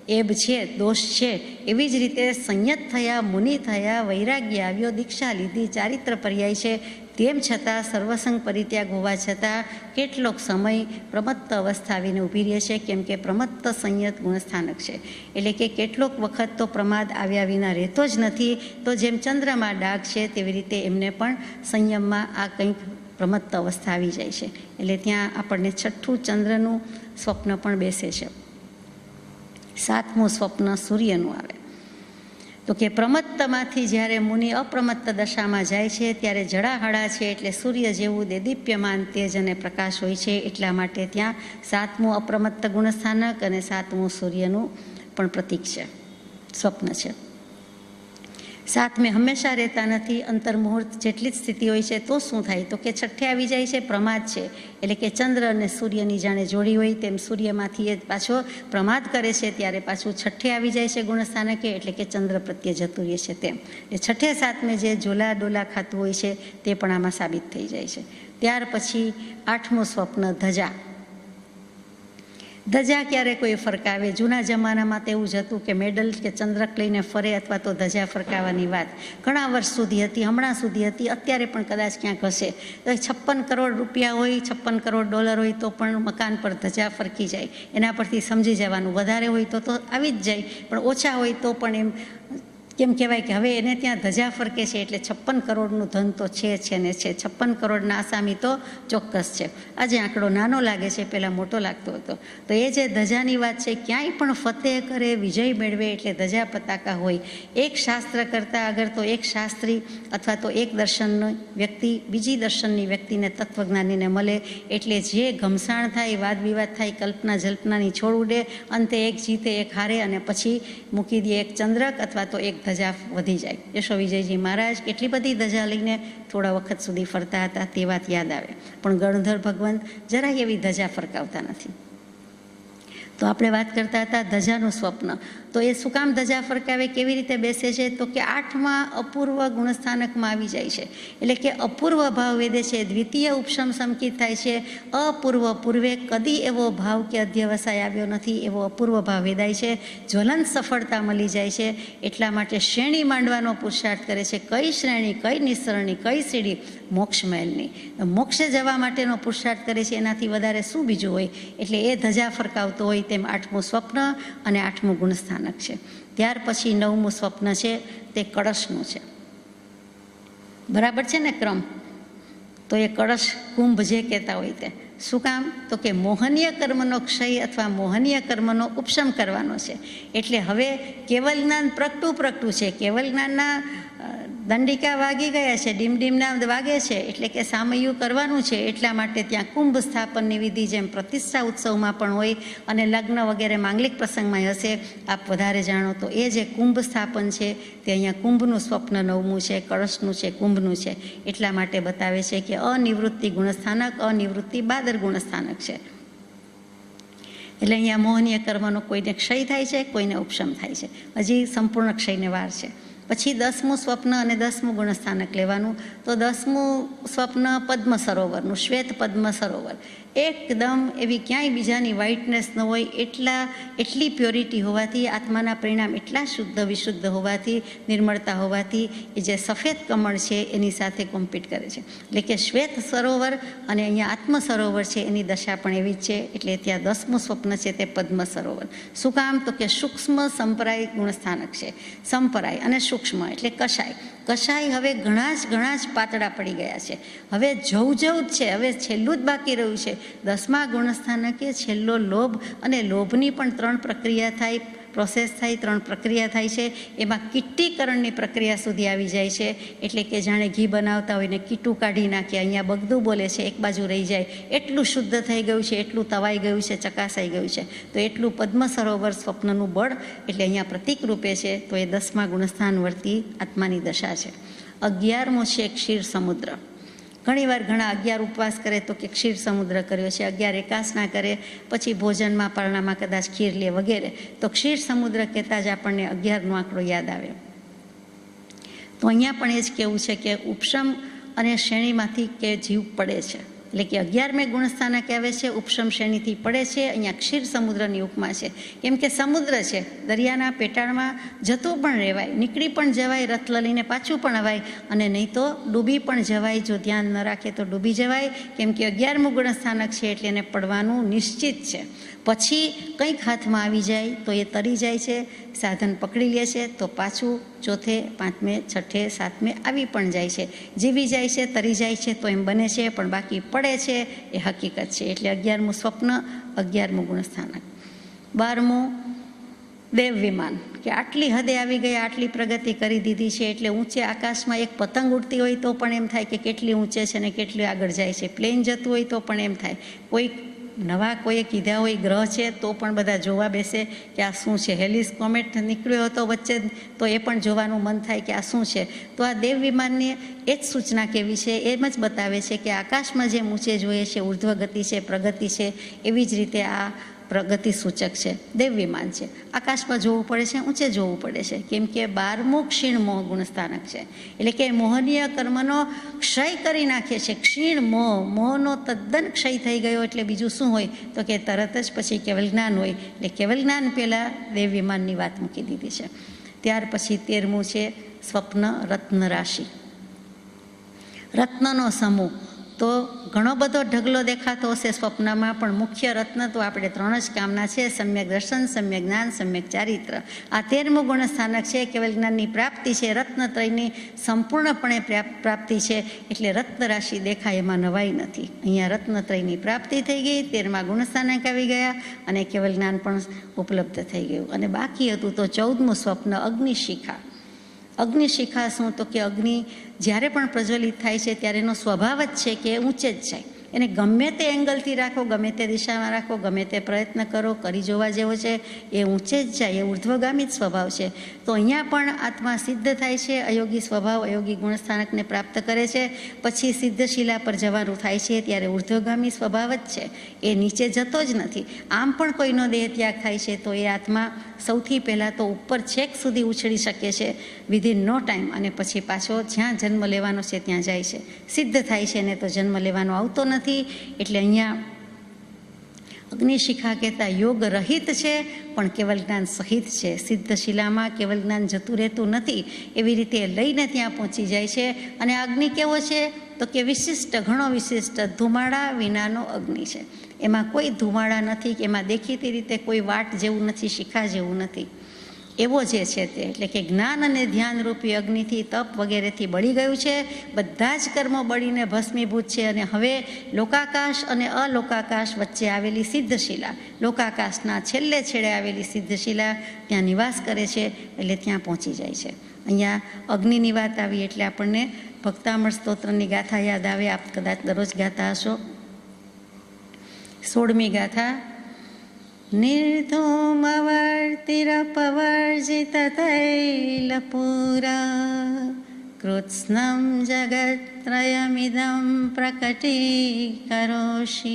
એબ છે, દોષ છે. એવી જ રીતે સંયત થયા, મુનિ થયા, વૈરાગ્ય આવ્યો, દીક્ષા લીધી, ચારિત્ર પર્યાય છે, તેમ છતાં સર્વસંગ પરિત્યાગ હોવા છતાં કેટલોક સમય પ્રમત્ત અવસ્થા આવીને ઊભી રહે છે. કેમ કે પ્રમત્ત સંયત ગુણસ્થાનક છે, એટલે કે કેટલોક વખત તો પ્રમાદ આવ્યા વિના રહેતો જ નથી. તો જેમ ચંદ્રમાં ડાઘ છે, તેવી રીતે એમને પણ સંયમમાં આ કંઈક પ્રમત્ત અવસ્થા આવી જાય છે. એટલે ત્યાં આપણને છઠ્ઠું ચંદ્રનું સ્વપ્ન પણ બેસે છે. સાતમું સ્વપ્ન સૂર્યનું આવે. તો કે પ્રમત્તમાંથી જ્યારે મુનિ અપ્રમત્ત દશામાં જાય છે ત્યારે જડાહળા છે, એટલે સૂર્ય જેવું દેદીપ્યમાન તેજ અને પ્રકાશ હોય છે. એટલા માટે ત્યાં સાતમું અપ્રમત્ત ગુણસ્થાનક અને સાતમું સૂર્યનું પણ પ્રતીક છે, સ્વપ્ન છે. સાતમે હંમેશા રહેતા નથી, અંતર્મુહૂર્ત જેટલી જ સ્થિતિ હોય છે. તો શું થાય? તો કે છઠ્ઠે આવી જાય છે, પ્રમાદ છે. એટલે કે ચંદ્ર અને સૂર્યની જાણે જોડી હોય તેમ સૂર્યમાંથી એ પાછો પ્રમાદ કરે છે, ત્યારે પાછું છઠ્ઠે આવી જાય છે ગુણસ્થાનકે, એટલે કે ચંદ્ર પ્રત્યે જતું રહે છે તેમ. એ છઠ્ઠે સાતમે જે ઝોલા ડોલા ખાતું હોય છે તે પણ આમાં સાબિત થઈ જાય છે. ત્યાર પછી આઠમું સ્વપ્ન ધજા. ધજા ક્યારે કોઈ ફરકાવે? જૂના જમાનામાં તો એવું જ હતું કે મેડલ કે ચંદ્રક લઈને ફરે અથવા તો ધજા ફરકાવવાની વાત ઘણા વર્ષ સુધી હતી, હમણાં સુધી હતી, અત્યારે પણ કદાચ ક્યાંક હશે. 56 કરોડ રૂપિયા હોય, 56 કરોડ ડોલર હોય તો પણ મકાન પર ધજા ફરકી જાય. એના પરથી સમજી જવાનું, વધારે હોય તો આવી જ જાય, પણ ઓછા હોય તો પણ એમ કેમ કહેવાય કે હવે એને ત્યાં ધજા ફરકે છે, એટલે 56 કરોડનું ધન તો છે ને છે. 56 કરોડના આસામી તો ચોક્કસ છે. આજે આંકડો નાનો લાગે છે, પહેલાં મોટો લાગતો હતો. તો એ જે ધજાની વાત છે, ક્યાંય પણ ફતેહ કરે, વિજય મેળવે, એટલે ધજા પતાકા હોય. એક શાસ્ત્ર કરતાં આગળ તો એક શાસ્ત્રી અથવા તો એક દર્શનની વ્યક્તિ બીજી દર્શનની વ્યક્તિને, તત્વજ્ઞાનીને મળે, એટલે જે ઘમસાણ થાય, વાદ વિવાદ થાય, કલ્પના જલ્પનાની છોડ ઉડે, અંતે એક જીતે એક હારે, અને પછી મૂકી દે એક ચંદ્રક અથવા તો એક ધજા વધી જાય. યશો વિજયજી મહારાજ કેટલી બધી ધજા લઈને થોડા વખત સુધી ફરતા હતા, તે વાત યાદ આવે. પણ ગણધર ભગવંત જરાય એવી ધજા ફરકાવતા નથી. તો આપણે વાત કરતા હતા ધજાનું સ્વપ્ન. તો એ શું કામ ધજા ફરકાવે, કેવી રીતે બેસે છે? તો કે 8મા અપૂર્વ ગુણસ્થાનકમાં આવી જાય છે. એટલે કે અપૂર્વ ભાવ વેદે છે, દ્વિતીય ઉપશમ સંકિત થાય છે. અપૂર્વ, પૂર્વે કદી એવો ભાવ કે અધ્યવસાય આવ્યો નથી એવો અપૂર્વ ભાવ વેદાય છે. જ્વલંત સફળતા મળી જાય છે. એટલા માટે શ્રેણી માંડવાનો પુરુષાર્થ કરે છે. કઈ શ્રેણી, કઈ નિસરણી, કઈ સીડી? મોક્ષ મહેલની. મોક્ષે જવા માટેનો પુરુષાર્થ કરે છે. એનાથી વધારે શું બીજું હોય? એટલે એ ધજા ફરકાવતો હોય તેમ 8મું સ્વપ્ન અને 8મું ગુણસ્થાનક છે. ત્યાર પછી 9મું સ્વપ્ન છે તે કળશનું છે. બરાબર છે ને ક્રમ? તો એ કળશ કુંભ જે કહેતા હોય તે શું કામ? તો કે મોહનીય કર્મનો ક્ષય અથવા મોહનીય કર્મનો ઉપશમ કરવાનો છે. એટલે હવે કેવલ જ્ઞાન પ્રગટું છે. કેવલ જ્ઞાનના દંડિકા વાગી ગયા છે, ડીમડીમના વાગે છે, એટલે કે સામયું કરવાનું છે. એટલા માટે ત્યાં કુંભ સ્થાપનની વિધિ જેમ પ્રતિષ્ઠા ઉત્સવમાં પણ હોય અને લગ્ન વગેરે માંગલિક પ્રસંગમાં હશે, આપ વધારે જાણો તો એ જે કુંભ સ્થાપન છે તે અહીંયા કુંભનું સ્વપ્ન 9મું છે, કળશનું છે, કુંભનું છે. એટલા માટે બતાવે છે કે અનિવૃત્તિ ગુણસ્થાનક, અનિવૃત્તિ બાદર ગુણસ્થાનક છે. એટલે અહીંયા મોહનીય કર્મનો કોઈને ક્ષય થાય છે, કોઈને ઉપશમ થાય છે. હજી સંપૂર્ણ ક્ષયને વાર છે. પછી 10મું સ્વપ્ન અને 10મું ગુણસ્થાનક લેવાનું. તો 10મું સ્વપ્ન પદ્મ સરોવરનું, શ્વેત પદ્મ સરોવર. એકદમ એવી ક્યાંય બીજાની વ્હાઇટનેસ ન હોય, એટલી પ્યોરિટી હોવાથી, આત્માના પરિણામ એટલા શુદ્ધ વિશુદ્ધ હોવાથી, નિર્મળતા હોવાથી એ જે સફેદ કમળ છે એની સાથે કોમ્પીટ કરે છે. એટલે કે શ્વેત સરોવર અને અહીંયા આત્મ સરોવર છે એની દશા પણ એવી જ છે. એટલે ત્યાં 10મું સ્વપ્ન છે તે પદ્મ સરોવર. શું કામ? તો કે સૂક્ષ્મ સંપરાય ગુણસ્થાનક છે. સંપરાય અને સૂક્ષ્મ એટલે કષાય. કષાય હવે ઘણા જ પાતળા પડી ગયા છે. હવે જવું જ છે. હવે છેલ્લું જ બાકી રહ્યું છે. 10મા ગુણસ્થાનકે છેલ્લો લોભ, અને લોભની પણ 3 પ્રક્રિયા થાય, પ્રોસેસ થાય, 3 પ્રક્રિયા થાય છે. એમાં કીટીકરણની પ્રક્રિયા સુધી આવી જાય છે. એટલે કે જાણે ઘી બનાવતા હોય ને કીટું કાઢી નાખે, અહીંયા બગદું બોલે છે, એક બાજુ રહી જાય, એટલું શુદ્ધ થઈ ગયું છે, એટલું તવાઈ ગયું છે, ચકાસાઈ ગયું છે. તો એટલું પદ્મ સરોવર સ્વપ્નનું બળ એટલે અહીંયા પ્રતીક રૂપે છે. તો એ 10મા ગુણસ્થાન વર્તી આત્માની દશા છે. 11મું છે ક્ષીર સમુદ્ર. ઘણીવાર ઘણા 11 ઉપવાસ કરે તો કે ક્ષીર સમુદ્ર કર્યો છે, 11 એકાસના કરે, પછી ભોજનમાં પારણામાં કદાચ ખીર લે વગેરે. તો ક્ષીર સમુદ્ર કહેતા જ આપણને 11નો આંકડો યાદ આવે. તો અહીંયા પણ એ જ કહેવું છે કે ઉપશમ અને શ્રેણીમાંથી કે જીવ પડે છે. એટલે કે 11મે ગુણસ્થાનક આવે છે, ઉપશમ શ્રેણીથી પડે છે. અહીંયા ક્ષીર સમુદ્રની ઉપમા છે. કેમ કે સમુદ્ર છે, દરિયાના પેટાળમાં જતું પણ રહેવાય, નીકળી પણ જવાય, રથ લઈને પાછું પણ અવાય, અને નહીં તો ડૂબી પણ જવાય. જો ધ્યાન ન રાખે તો ડૂબી જવાય. કેમ કે 11મું ગુણસ્થાનક છે એટલે એને પડવાનું નિશ્ચિત છે. પછી કંઈક હાથમાં આવી જાય તો એ તરી જાય છે, સાધન પકડી લે છે, તો પાછું 4થે, 5મે, 6થે, 7મે આવી પણ જાય છે. જીવી જાય છે, તરી જાય છે, તો એમ બને છે, પણ બાકી પડે છે એ હકીકત છે. એટલે 11મું સ્વપ્ન, 11મું ગુણસ્થાનક. 12મું દેવ વિમાન, કે આટલી હદે આવી ગયા, આટલી પ્રગતિ કરી દીધી છે. એટલે ઊંચે આકાશમાં એક પતંગ ઉડતી હોય તો પણ એમ થાય કે કેટલી ઊંચે છે ને કેટલી આગળ જાય છે. પ્લેન જતું હોય તો પણ એમ થાય. નવા કોઈએ કીધા હોય ગ્રહ છે તો પણ બધા જોવા બેસે કે આ શું છે. હેલિસ કોમેટ નીકળ્યો હતો વચ્ચે, તો એ પણ જોવાનું મન થાય કે આ શું છે. તો આ દેવ વિમાનની એ જ સૂચના કેવી છે, એમ જ બતાવે છે કે આકાશમાં જે ઊંચે જોઈએ છે, ઉર્ધ્વ ગતિ છે, પ્રગતિ છે, એવી જ રીતે આ પ્રગતિ સૂચક છે, દેવ વિમાન છે. આકાશમાં જોવું પડે છે, ઊંચે જોવું પડે છે. કેમ કે 12મું ક્ષીણ મોહ ગુણસ્થાનક છે. એટલે કે મોહનીય કર્મનો ક્ષય કરી નાખે છે. ક્ષીણ મોહનો તદ્દન ક્ષય થઈ ગયો. એટલે બીજું શું હોય તો કે તરત જ પછી કેવલ જ્ઞાન હોય. એટલે કેવલ જ્ઞાન પહેલાં દેવ વિમાનની વાત મૂકી દીધી છે. ત્યાર પછી 13મું છે સ્વપ્ન રત્ન રાશિ, રત્નનો સમૂહ. તો ઘણો બધો ઢગલો દેખાતો હશે સ્વપ્નમાં, પણ મુખ્ય રત્ન તો આપણે 3 જ કામના છે: સમ્યક દર્શન, સમ્યક જ્ઞાન, સમ્યક ચારિત્ર. આ 13મું ગુણસ્થાનક છે. કેવલ જ્ઞાનની પ્રાપ્તિ છે, રત્નત્રયની સંપૂર્ણપણે પ્રાપ્તિ છે. એટલે રત્ન રાશિ દેખાય એમાં નવાઈ નથી. અહીંયા રત્નત્રયની પ્રાપ્તિ થઈ ગઈ, 13મા ગુણસ્થાનક આવી ગયા, અને કેવલ જ્ઞાન પણ ઉપલબ્ધ થઈ ગયું. અને બાકી હતું તો 14મું સ્વપ્ન અગ્નિશિખા. અગ્નિશિખા શું? તો કે અગ્નિ જ્યારે પણ પ્રજ્વલિત થાય છે ત્યારે એનો સ્વભાવ જ છે કે ઊંચે જ જાય. એને ગમે તે એંગલથી રાખો, ગમે તે દિશામાં રાખો, ગમે તે પ્રયત્ન કરો, કરી જોવા જેવો છે, એ ઊંચે જ જાય, એ ઉર્ધ્વગામી જ સ્વભાવ છે. તો અહીંયા પણ આત્મા સિદ્ધ થાય છે, અયોગી સ્વભાવ, અયોગી ગુણસ્થાનકને પ્રાપ્ત કરે છે, પછી સિદ્ધશિલા પર જવાનું થાય છે, ત્યારે ઉર્ધ્વગામી સ્વભાવ જ છે, એ નીચે જતો જ નથી. આમ પણ કોઈનો દેહ ત્યાગ થાય છે તો એ આત્મા સૌથી પહેલાં તો ઉપર છેક સુધી ઉછળી શકે છે વિધિન નો ટાઈમ, અને પછી પાછો જ્યાં જન્મ લેવાનો છે ત્યાં જાય છે, સિદ્ધ થાય છે ને તો જન્મ લેવાનો આવતો નથી. એટલે અહીંયા અગ્નિશિખા કહેતા યોગ રહિત છે પણ કેવલ જ્ઞાન સહિત છે. સિદ્ધશિલામાં કેવલ જ્ઞાન જતું રહેતું નથી, એવી રીતે લઈને ત્યાં પહોંચી જાય છે. અને અગ્નિ કેવો છે તો કે વિશિષ્ટ, ઘણો વિશિષ્ટ, ધુમાડા વિનાનો અગ્નિ છે. એમાં કોઈ ધુમાડા નથી, કે એમાં દેખીતી રીતે કોઈ વાટ જેવું નથી, શિખા જેવું નથી, એવો જે છે તે. એટલે કે જ્ઞાન અને ધ્યાનરૂપી અગ્નિથી, તપ વગેરેથી બળી ગયું છે, બધા જ કર્મો બળીને ભસ્મીભૂત છે. અને હવે લોકાકાશ અને અલોકાકાશ વચ્ચે આવેલી સિદ્ધશિલા, લોકાકાશના છેલ્લે છેડે આવેલી સિદ્ધશિલા, ત્યાં નિવાસ કરે છે, એટલે ત્યાં પહોંચી જાય છે. અહીંયા અગ્નિની વાત આવી એટલે આપણને ભક્તામળ સ્તોત્રની ગાથા યાદ આવે. આપ કદાચ દરરોજ ગાતા હશો. 16મી ગાથા. निर्धूमवर्तिरपवर्जित तैलपुरा कृत्स्नं जगत्त्रयमिदं प्रकटीकरोषि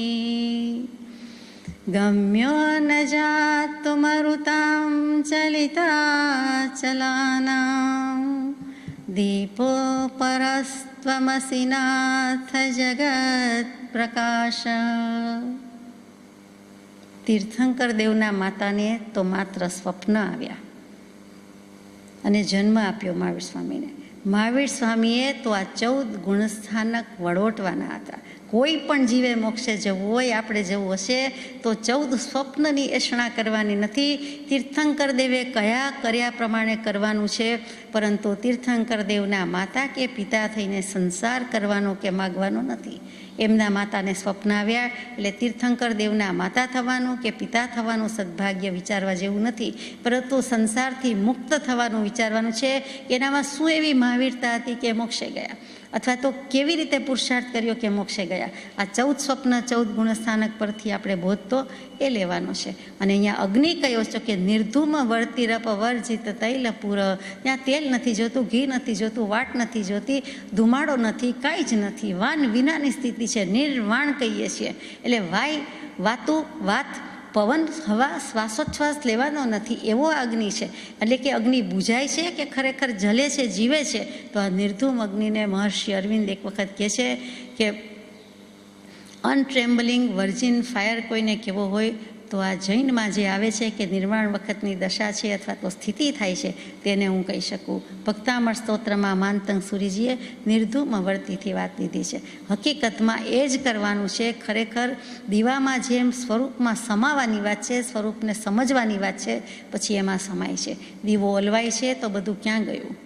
गम्यो न जातुमरुतां चलिताचलानां दीपो परस्त्वमसि नाथ जगत्प्रकाश. તીર્થંકર દેવના માતાને તો માત્ર સ્વપ્ન આવ્યા અને જન્મ આપ્યો મહાવીર સ્વામીને. મહાવીર સ્વામીએ તો આ 14 ગુણસ્થાનક વડોટવાના હતા. કોઈ પણ જીવે મોક્ષે જવું હોય, આપણે જવું હશે તો 14 સ્વપ્નની એષણા કરવાની નથી. તીર્થંકર દેવે કયા કર્યા પ્રમાણે કરવાનું છે, પરંતુ તીર્થંકર દેવના માતા કે પિતા થઈને સંસાર કરવાનો કે માગવાનો નથી. એમના માતાને સ્વપ્ન આવ્યા એટલે તીર્થંકર દેવના માતા થવાનું કે પિતા થવાનું સદભાગ્ય વિચારવા જેવું નથી, પરંતુ સંસારથી મુક્ત થવાનું વિચારવાનું છે. એનામાં શું એવી મહાવીરતા હતી કે મોક્ષે ગયા, અથવા તો કેવી રીતે પુરુષાર્થ કર્યો કે મોક્ષે ગયા. આ 14 સ્વપ્ન, 14 ગુણસ્થાનક પરથી આપણે બોધ તો એ લેવાનો છે. અને અહીંયા અગ્નિ કયો છે કે નિર્ધૂમ વર્તિરપ વર્જિત તૈલપુર. ત્યાં તેલ નથી જોતું, ઘી નથી જોતું, વાટ નથી જોતી, ધુમાડો નથી, કાંઈ જ નથી, વાન વિનાની સ્થિતિ છે. નિર્વાણ કહીએ છીએ એટલે વાતું વાત, પવન, હવા, શ્વાસોચ્છ્વાસ લેવાનો નથી, એવો અગ્નિ છે. એટલે કે અગ્નિ બુઝાય છે કે ખરેખર જલે છે, જીવે છે. તો આ નિર્ધૂમ અગ્નિને મહર્ષિ અરવિંદ એક વખત કહે છે કે અનટ્રેમ્બલિંગ વર્જિન ફાયર કોઈને કેવો હોય તો આ જૈનમાં જે આવે છે કે નિર્વાણ વખતની દશા છે અથવા તો સ્થિતિ થાય છે, તેને હું કહી શકું. ભક્તામળ સ્તોત્રમાં માનતંગ સુરીજીએ નિર્ધૂમ વર્તીથી વાત લીધી છે. હકીકતમાં એ જ કરવાનું છે. ખરેખર દીવામાં જેમ સ્વરૂપમાં સમાવાની વાત છે, સ્વરૂપને સમજવાની વાત છે, પછી એમાં સમાય છે. દીવો ઓલવાય છે તો બધું ક્યાં ગયું?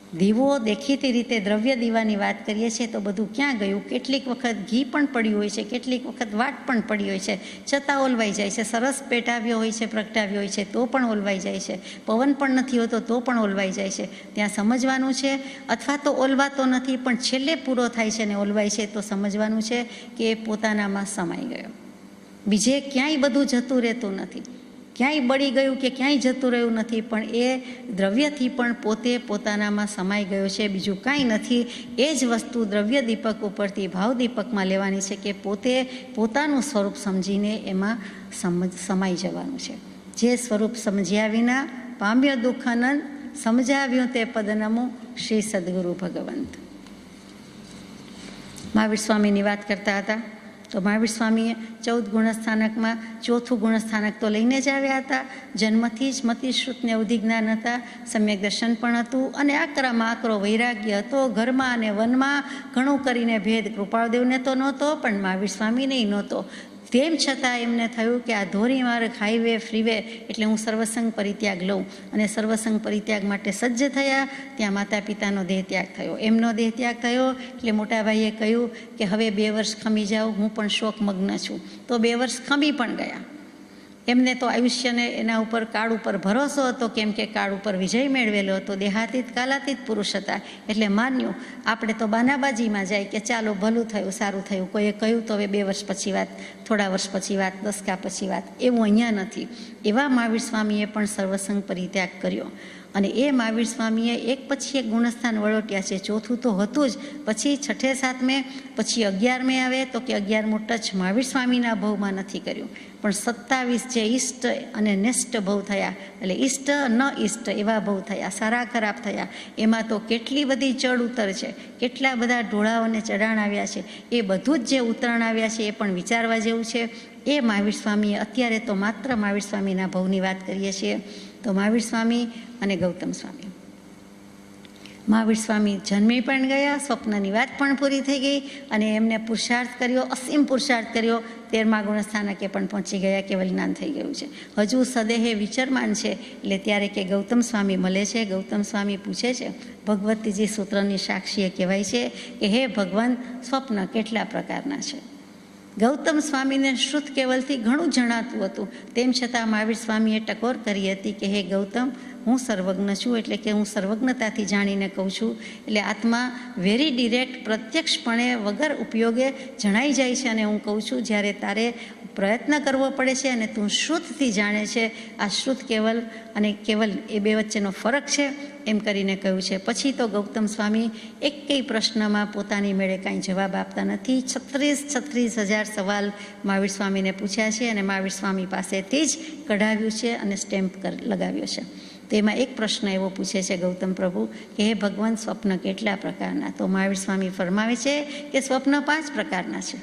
દીવો દેખીતી રીતે દ્રવ્ય દીવાની વાત કરીએ છીએ તો બધું ક્યાં ગયું? કેટલીક વખત ઘી પણ પડ્યું હોય છે, કેટલીક વખત વાટ પણ પડી હોય છે, છતાં ઓલવાઈ જાય છે. સરસ પેટાવ્યો હોય છે, પ્રગટાવ્યો હોય છે તો પણ ઓલવાઈ જાય છે. પવન પણ નથી હોતો તો પણ ઓલવાઈ જાય છે. ત્યાં સમજવાનું છે. અથવા તો ઓલવાતો નથી પણ છેલ્લે પૂરો થાય છે ને ઓલવાય છે તો સમજવાનું છે કે એ પોતાનામાં સમાઈ ગયો. બીજે ક્યાંય બધું જતું રહેતું નથી, ક્યાંય બળી ગયું કે ક્યાંય જતું રહ્યું નથી, પણ એ દ્રવ્યથી પણ પોતે પોતાનામાં સમાઈ ગયો છે, બીજું કાંઈ નથી. એ જ વસ્તુ દ્રવ્ય દીપક ઉપરથી ભાવ દીપકમાં લેવાની છે કે પોતે પોતાનું સ્વરૂપ સમજીને એમાં સમાઈ જવાનું છે. જે સ્વરૂપ સમજ્યા વિના પામ્યો દુઃખાનંદ, સમજાવ્યું તે પદનમું શ્રી સદગુરુ ભગવંત. મહાવીર સ્વામીની વાત કરતા હતા તો મહાવીર સ્વામીએ 14 ગુણસ્થાનકમાં 4થું ગુણસ્થાનક તો લઈને જ આવ્યા હતા. જન્મથી જ મતિશ્રુતને અવધિ જ્ઞાન હતા, સમ્યક દર્શન પણ હતું, અને આકરામાં આકરો વૈરાગ્ય હતો. ઘરમાં અને વનમાં ઘણું કરીને ભેદ કૃપાળદેવને તો નહોતો, પણ મહાવીર સ્વામીને નહોતો. તેમ છતાં એમને થયું કે આ ધોરીમાર્ગ, હાઈવે, ફ્રીવે એટલે હું સર્વસંગ પરિત્યાગ લઉં, અને સર્વસંગ પરિત્યાગ માટે સજ્જ થયા. ત્યાં માતા પિતાનો દેહ ત્યાગ થયો, એમનો દેહ ત્યાગ થયો. એટલે મોટા ભાઈએ કહ્યું કે હવે 2 વર્ષ ખમી જાઓ, હું પણ શોકમગ્ન છું. તો 2 વર્ષ ખમી પણ ગયા. એમને તો આયુષ્યને એના ઉપર કાળ ઉપર ભરોસો હતો, કેમ કે કાળ ઉપર વિજય મેળવેલો હતો. દેહાતીત કાલાતીત પુરુષ હતા, એટલે માન્યું. આપણે તો બાનાબાજીમાં જાય કે ચાલો ભલું થયું, સારું થયું. કોઈએ કહ્યું તો હવે 2 વર્ષ પછી વાત, થોડા વર્ષ પછી વાત, દસકા પછી વાત. એવું અહીંયા નથી. એવા મહાવીર સ્વામીએ પણ સર્વસંગ પરિત્યાગ કર્યો. અને એ મહાવીર સ્વામીએ એક પછી એક ગુણસ્થાન વળોટ્યા છે. ચોથું તો હતું જ, પછી 6, 7, પછી 11 આવે તો કે 11મું ટચ મહાવીર સ્વામીના ભવમાં નથી કર્યું, પણ 27 જે ઈષ્ટ અને નેષ્ટ ભવ થયા, એટલે ઈષ્ટ ન ઈષ્ટ એવા ભવ થયા, સારા ખરાબ થયા. એમાં તો કેટલી બધી ચડ ઉતર છે, કેટલા બધા ઢોળાવ અને ચઢાણ આવ્યા છે. એ બધું જ જે ઉતરણ આવ્યા છે એ પણ વિચારવા જેવું છે. એ મહાવીર સ્વામીએ, અત્યારે તો માત્ર મહાવીર સ્વામીના ભવની વાત કરીએ છીએ, તો મહાવીર સ્વામી અને ગૌતમ સ્વામી. મહાવીર સ્વામી જન્મી પણ ગયા, સ્વપ્નની વાત પણ પૂરી થઈ ગઈ, અને એમને પુરુષાર્થ કર્યો, અસીમ પુરુષાર્થ કર્યો. 13મા ગુણસ્થાનકે પણ પહોંચી ગયા, કેવલ જ્ઞાન થઈ ગયું છે. હજુ સદેહે વિચરમાન છે. એટલે ત્યારે કે ગૌતમ સ્વામી મળે છે. ગૌતમ સ્વામી પૂછે છે, ભગવતીજી સૂત્રની સાક્ષીએ કહેવાય છે કે હે ભગવાન, સ્વપ્ન કેટલા પ્રકારના છે? ગૌતમ સ્વામીને શ્રુત કેવલથી ઘણું જણાતું હતું, તેમ છતાં મહાવીર સ્વામીએ ટકોર કરી હતી કે હે ગૌતમ, હું સર્વજ્ઞ છું, એટલે કે હું સર્વજ્ઞતાથી જાણીને કહું છું. એટલે આત્મા વેરી ડિરેક્ટ, પ્રત્યક્ષપણે વગર ઉપયોગે જણાઈ જાય છે. અને હું કહું છું, જ્યારે તારે પ્રયત્ન કરવો પડે છે અને તું શ્રુતથી જાણે છે. આ શ્રુત કેવલ અને કેવલ એ બે વચ્ચેનો ફરક છે, એમ કરીને કહ્યું છે. પછી તો ગૌતમ સ્વામી એકેય પ્રશ્નમાં પોતાની મેળે કાંઈ જવાબ આપતા નથી. 36,000 સવાલ મહાવીર સ્વામીને પૂછ્યા છે, અને મહાવીર સ્વામી પાસેથી જ કઢાવ્યું છે અને સ્ટેમ્પ લગાવ્યો છે. તો એમાં એક પ્રશ્ન એવો પૂછે છે ગૌતમ પ્રભુ કે હે ભગવાન, સ્વપ્ન કેટલા પ્રકારના? તો મહાવીર સ્વામી ફરમાવે છે કે સ્વપ્ન 5 પ્રકારના છે.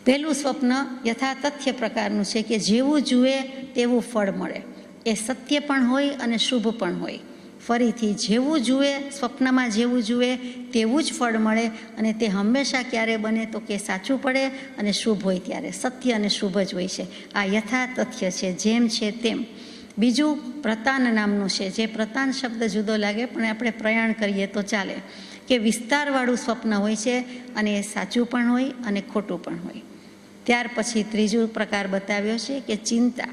પહેલું સ્વપ્ન યથાતથ્ય પ્રકારનું છે કે જેવું જુએ તેવું ફળ મળે. એ સત્ય પણ હોય અને શુભ પણ હોય. ફરીથી, જેવું જુએ, સ્વપ્નમાં જેવું જુએ તેવું જ ફળ મળે. અને તે હંમેશા ક્યારે બને તો કે સાચું પડે અને શુભ હોય ત્યારે. સત્ય અને શુભ જ હોય છે. આ યથાતથ્ય છે, જેમ છે તેમ. બીજું પ્રતાન નામનું છે, જે પ્રતાન શબ્દ જુદો લાગે પણ આપણે પ્રયાણ કરીએ તો ચાલે, કે વિસ્તારવાળું સ્વપ્ન હોય છે, અને એ સાચું પણ હોય અને ખોટું પણ હોય. ત્યાર પછી ત્રીજું પ્રકાર બતાવ્યો છે કે ચિંતા,